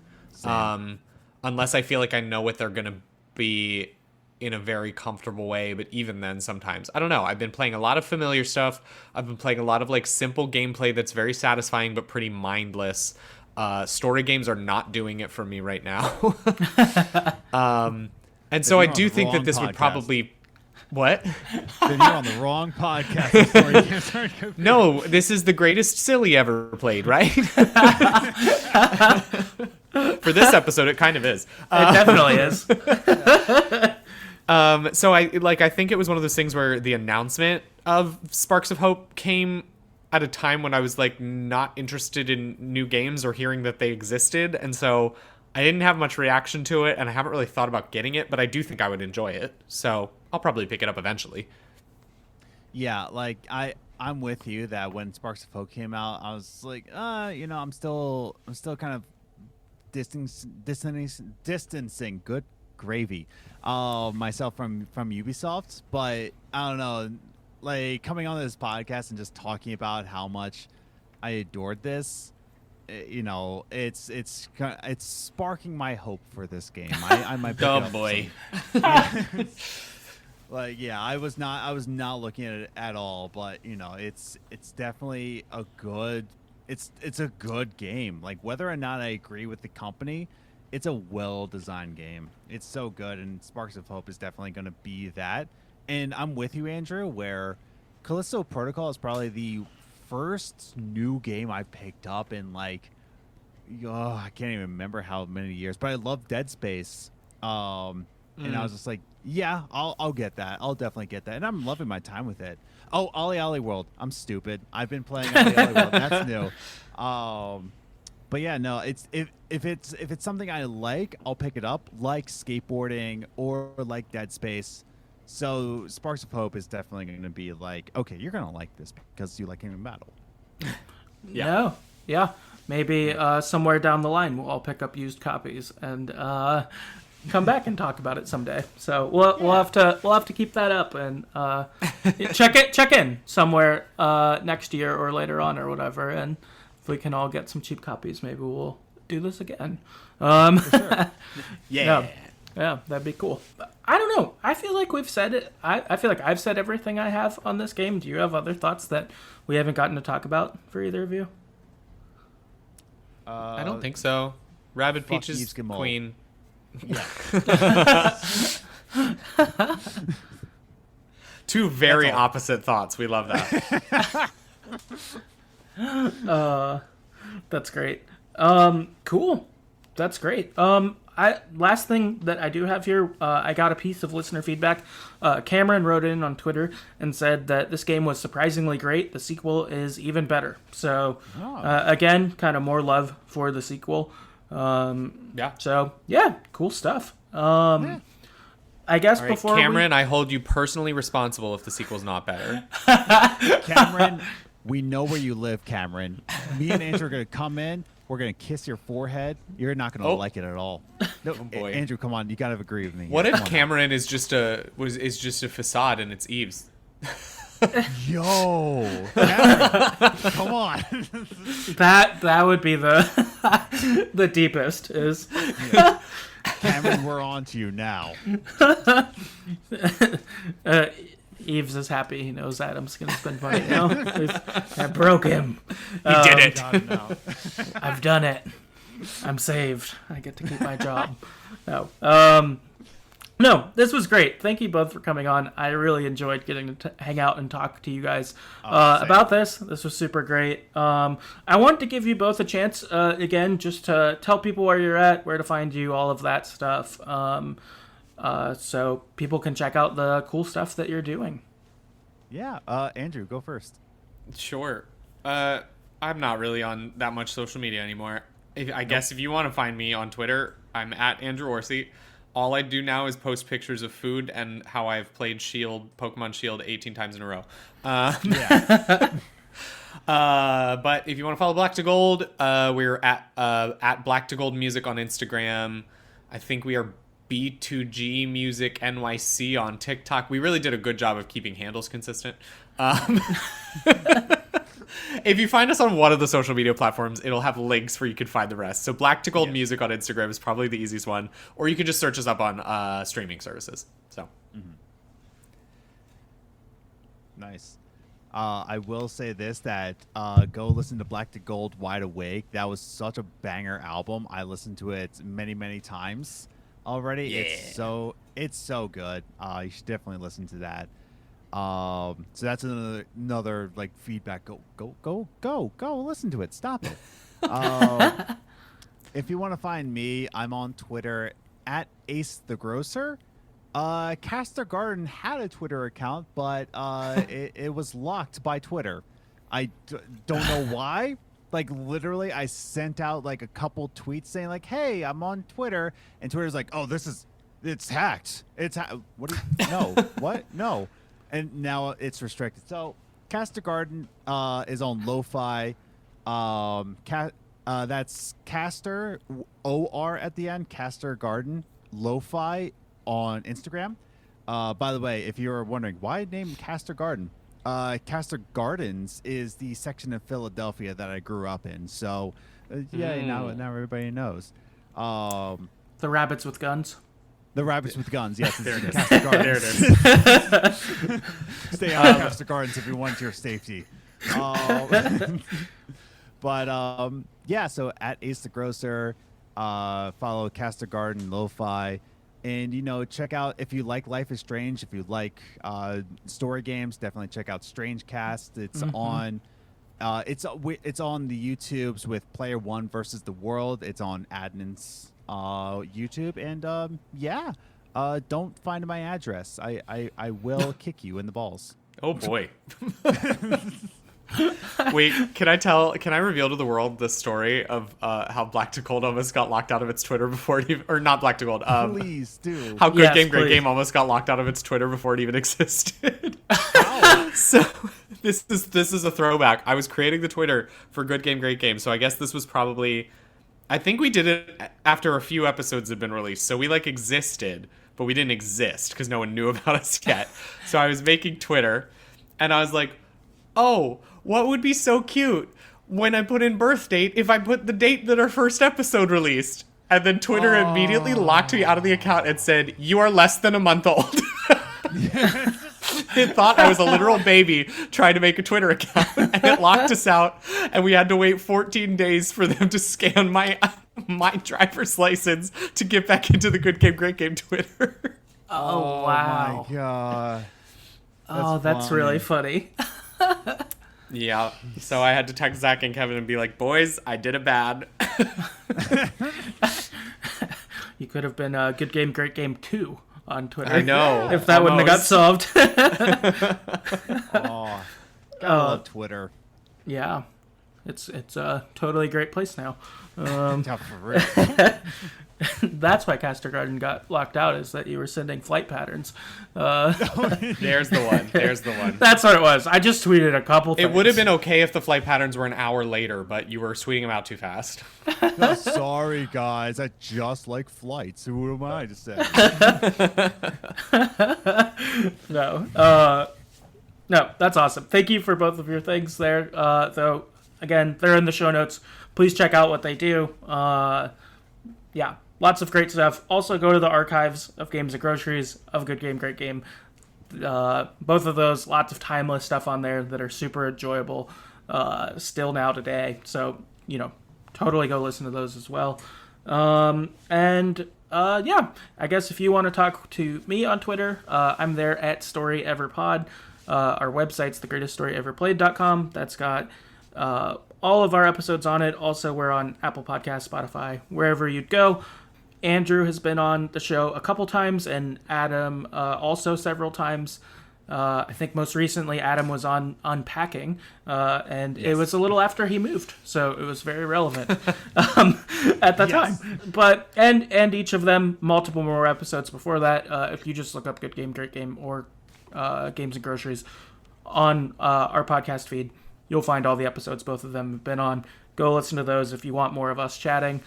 Unless I feel like I know what they're going to be in a very comfortable way. But even then, sometimes, I don't know. I've been playing a lot of familiar stuff. I've been playing a lot of like simple gameplay that's very satisfying, but pretty mindless. Story games are not doing it for me right now. And so I do think that this would probably... What? Then you're on the wrong podcast. No, this is the greatest silly ever played, right? For this episode, it kind of is. It definitely is. So I think it was one of those things where the announcement of Sparks of Hope came at a time when I was like not interested in new games or hearing that they existed, and so I didn't have much reaction to it, and I haven't really thought about getting it, but I do think I would enjoy it, so I'll probably pick it up eventually. Yeah, like I'm with you that when Sparks of Hope came out, I was like, I'm still kind of distancing good gravy myself from Ubisoft, but I don't know, like coming on this podcast and just talking about how much I adored this, it's sparking my hope for this game. I might pick it up boy. Like, yeah, I was not looking at it at all, but it's definitely a good game. Like, whether or not I agree with the company, it's a well-designed game. It's so good, and Sparks of Hope is definitely going to be that. And I'm with you, Andrew, where Callisto Protocol is probably the first new game I picked up in I can't even remember how many years, but I love Dead Space. And I was just like, yeah, I'll get that. I'll definitely get that. And I'm loving my time with it. Oh, Ollie Ollie World. I'm stupid. I've been playing Ollie Ollie World. That's new. But yeah, no, if it's something I like, I'll pick it up, like skateboarding or like Dead Space. So Sparks of Hope is definitely going to be like, okay, you're going to like this because you like Kingdom Battle. Yeah. Maybe somewhere down the line we'll all pick up used copies and come back and talk about it someday. So we'll have to keep that up and check in somewhere next year or later on or whatever. And if we can all get some cheap copies, maybe we'll do this again. For sure. Yeah, that'd be cool. I don't know. I feel like we've said it. I feel like I've said everything I have on this game. Do you have other thoughts that we haven't gotten to talk about for either of you? I don't think so. Rabid Peach's Yves Guillemot. queen. Yeah. Two very opposite thoughts. We love that. That's great. Cool. That's great. Last thing that I do have here, I got a piece of listener feedback. Cameron wrote in on Twitter and said that this game was surprisingly great. The sequel is even better. So, again, kind of more love for the sequel. Yeah. So, yeah, cool stuff. I guess All right, before Cameron, I hold you personally responsible if the sequel's not better. Cameron, we know where you live, Cameron. Me and Andrew are going to come in. We're going to kiss your forehead. You're not going to like it at all. No, boy. Andrew, come on. You got to agree with me. What Come if on. Cameron is just a facade and it's Eve's? Yo, Cameron, come on. that would be the the deepest is. Yeah. Cameron, we're on to you now. Eves is happy. He knows Adam's going to spend money now. I broke him. He did it. I've done it. I'm saved. I get to keep my job. No, this was great. Thank you both for coming on. I really enjoyed getting to hang out and talk to you guys about this. This was super great. I want to give you both a chance, again, just to tell people where you're at, where to find you, all of that stuff. So people can check out the cool stuff that you're doing. Yeah, Andrew, go first. Sure. I'm not really on that much social media anymore. I guess if you want to find me on Twitter, I'm at Andrew Orsi. All I do now is post pictures of food and how I've played Pokemon Shield 18 times in a row. Yeah. But if you want to follow Black to Gold, we're at Black to Gold Music on Instagram. I think we are B2G Music NYC on TikTok. We really did a good job of keeping handles consistent. If you find us on one of the social media platforms, it'll have links where you can find the rest. So Black to Gold Music on Instagram is probably the easiest one, or you can just search us up on streaming services. So Nice. I will say this, that go listen to Black to Gold Wide Awake. That was such a banger album. I listened to it many, many times already. Yeah. It's so good. You should definitely listen to that. So that's another like feedback. Go listen to it. Stop it. If you want to find me, I'm on Twitter at Ace the Grocer. Caster Garden had a Twitter account, but it was locked by Twitter. I don't know why. Like, literally, I sent out like a couple tweets saying like, "Hey, I'm on Twitter," and Twitter's like, "Oh, it's hacked. What? No, what? No." And now it's restricted. So Caster Garden is on Lo-Fi. That's Caster OR at the end. Caster Garden Lo-Fi on Instagram. By the way, if you're wondering why name Caster Garden, Caster Gardens is the section of Philadelphia that I grew up in. So now everybody knows. The rabbits with guns. The rabbits with guns, yes. There it is. Caster Gardens. There it is. Stay out of Caster Gardens if you want your safety. Yeah, so at Ace the Grocer, follow Caster Garden Lo-Fi, and check out, if you like Life is Strange, if you like story games, definitely check out StrangeCast. It's on it's on the YouTubes with Player One versus the World. It's on Adnan's YouTube, and don't find my address. I will kick you in the balls. Oh boy. Wait, can I reveal to the world the story of how Black to Gold almost got locked out of its Twitter before it even, or not Black to Gold, please do. how Good Yes, Game Great please. Game almost got locked out of its Twitter before it even existed. Wow. So this is a throwback. I was creating the Twitter for Good Game Great Game, so I guess this was probably, I think we did it after a few episodes had been released. So we like existed, but we didn't exist because no one knew about us yet. So I was making Twitter, and I was like, oh, what would be so cute when I put in birth date if I put the date that our first episode released? And then Twitter immediately locked me out of the account and said, you are less than a month old. It thought I was a literal baby trying to make a Twitter account, and it locked us out, and we had to wait 14 days for them to scan my driver's license to get back into the Good Game Great Game Twitter. Oh, wow. My God. That's really funny. Yeah, so I had to text Zach and Kevin and be like, boys, I did it bad. You could have been Good Game Great Game 2 on Twitter. I know. If that wouldn't have got solved. Oh, I love Twitter. Yeah. It's a totally great place now. Yeah, for real. That's why Caster Garden got locked out, is that you were sending flight patterns. There's the one. There's the one. That's what it was. I just tweeted a couple things. It would have been okay if the flight patterns were an hour later, but you were tweeting them out too fast. No, sorry, guys. I just like flights. Who am I to say? No, that's awesome. Thank you for both of your things there. Though, again, they're in the show notes. Please check out what they do. Yeah, lots of great stuff. Also, go to the archives of Games and Groceries of Good Game, Great Game. Both of those, lots of timeless stuff on there that are super enjoyable still now today. So, totally go listen to those as well. Yeah, I guess if you want to talk to me on Twitter, I'm there at StoryEverPod. Our website's TheGreatestStoryEverPlayed.com. That's got all of our episodes on it. Also, we're on Apple Podcasts, Spotify, wherever you'd go. Andrew has been on the show a couple times, and Adam also several times. I think most recently Adam was on Unpacking, and it was a little after he moved, so it was very relevant at the time. But and each of them multiple more episodes before that. If you just look up Good Game, Great Game, or Games and Groceries on our podcast feed, you'll find all the episodes both of them have been on. Go listen to those if you want more of us chatting.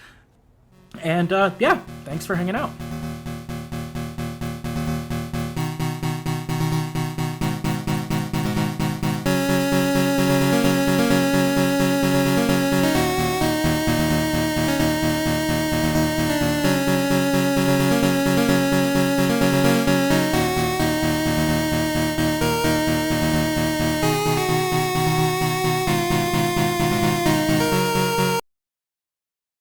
And yeah, thanks for hanging out.